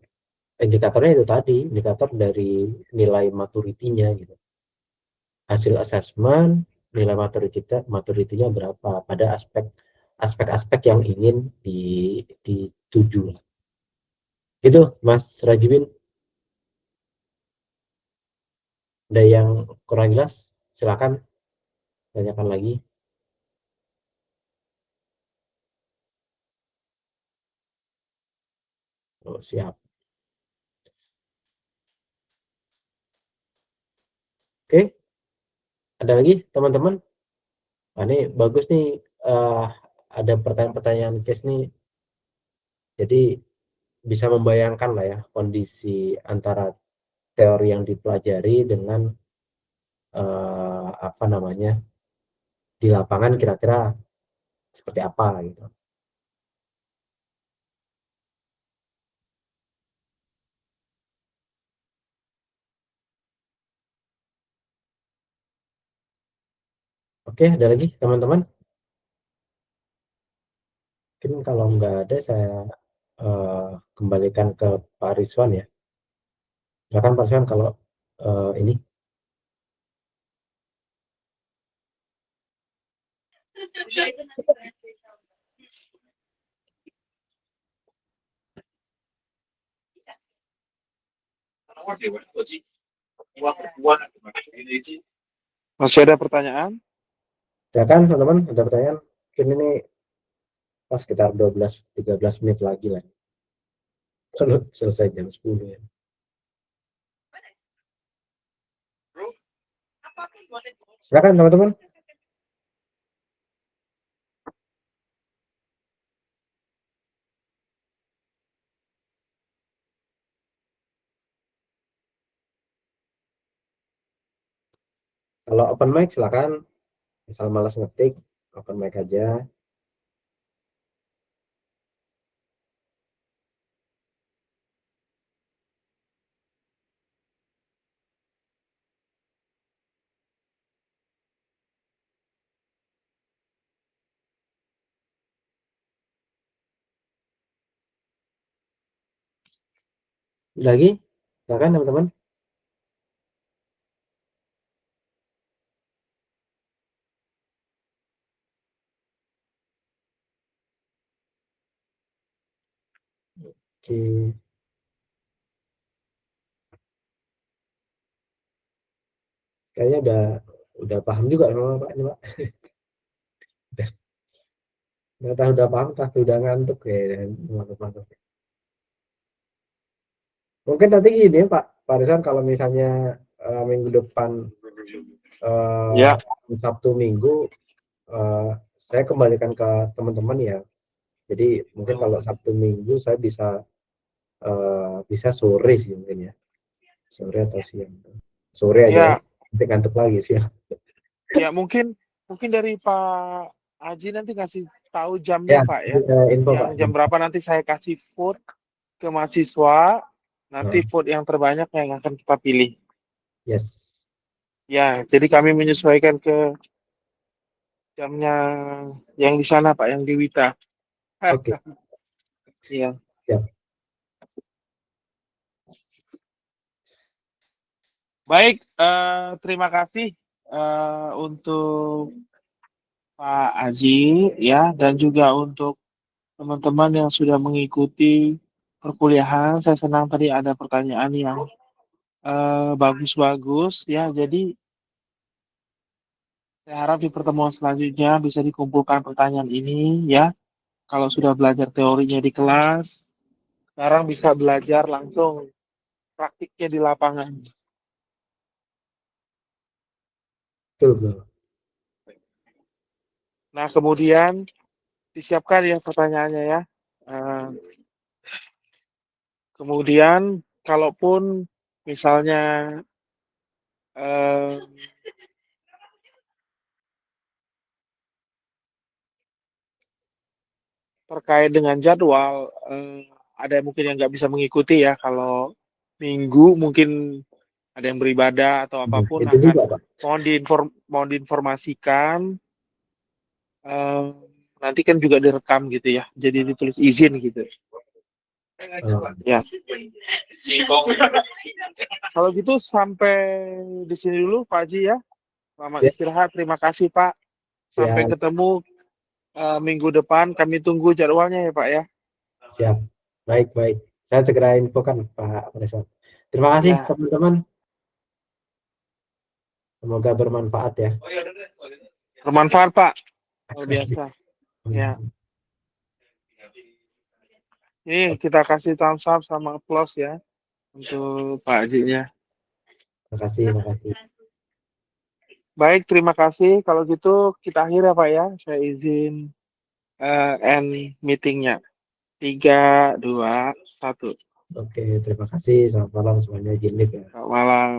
S1: indikatornya itu tadi, indikator dari nilai maturity-nya gitu. Hasil assessment, nilai maturity-nya berapa pada aspek-aspek yang ingin dituju. Gitu, Mas Rajibin. Ada yang kurang jelas? Silakan tanyakan lagi. Oh, siap. Ada lagi teman-teman? Nah, ini bagus nih, ada pertanyaan-pertanyaan case nih. Jadi bisa membayangkan lah ya kondisi antara teori yang dipelajari dengan apa namanya di lapangan kira-kira seperti apa gitu. Oke, ada lagi teman-teman? Mungkin kalau nggak ada saya kembalikan ke Pak Rizwan ya. Silakan Pak Rizwan kalau ini.
S8: Masih ada pertanyaan?
S1: Silakan teman-teman, ada pertanyaan? Mungkin ini sekitar 12-13 menit lagi lah. Kalau selesai jam 10 ya. Silakan teman-teman. Kalau open mic silakan. Misal malas ngetik, open mic aja. Lagi, silakan teman-teman. Oke. Kayaknya udah paham juga sama Pak ini Pak. Udah paham, udah ngantuk ya. Mantap. Mungkin nanti gini Pak Rizwan, kalau misalnya minggu depan
S8: Ya.
S1: Sabtu Minggu saya kembalikan ke teman-teman ya. Jadi mungkin kalau Sabtu Minggu saya bisa sore sih mungkin ya. Sore atau siang. Sore aja.
S8: Ya.
S1: Nanti ngantuk lagi sih.
S8: Ya mungkin dari Pak Haji nanti ngasih tahu jamnya Pak ya.
S1: Info
S8: yang
S1: Pak.
S8: Jam berapa nanti saya kasih vote ke mahasiswa. Nanti vote yang terbanyak yang akan kita pilih.
S1: Yes.
S8: Ya, jadi kami menyesuaikan ke jamnya yang di sana Pak, yang di Wita.
S1: Oke.
S8: Iya.
S1: Siap.
S8: Baik, terima kasih untuk Pak Haji ya, dan juga untuk teman-teman yang sudah mengikuti perkuliahan. Saya senang tadi ada pertanyaan yang bagus-bagus ya. Jadi saya harap di pertemuan selanjutnya bisa dikumpulkan pertanyaan ini ya. Kalau sudah belajar teorinya di kelas, sekarang bisa belajar langsung praktiknya di lapangan.
S1: Betul.
S8: Nah, kemudian disiapkan ya pertanyaannya ya. Kemudian kalaupun misalnya terkait dengan jadwal, ada mungkin yang nggak bisa mengikuti ya. Kalau minggu mungkin ada yang beribadah atau apapun,
S1: Itu juga, Pak.
S8: mohon diinformasikan. Nanti kan juga direkam gitu ya, jadi ditulis izin gitu. Ya. Kalau gitu sampai di sini dulu Pak Haji ya. Selamat istirahat. Terima kasih Pak. Sampai ketemu minggu depan. Kami tunggu jadwalnya ya Pak ya.
S1: Siap. Baik. Saya segera infokan Pak Rizwan. Terima kasih teman-teman. Semoga bermanfaat ya.
S8: Bermanfaat Pak. Luar biasa. Ya. Ini kita kasih thumbs up sama applause ya untuk Pak Haji-nya.
S1: Terima kasih.
S8: Baik, terima kasih. Kalau gitu kita akhir ya Pak ya. Saya izin end meetingnya. 3, 2, 1.
S1: Oke, terima kasih. Selamat malam semuanya. Izin live ya.
S8: Selamat malam.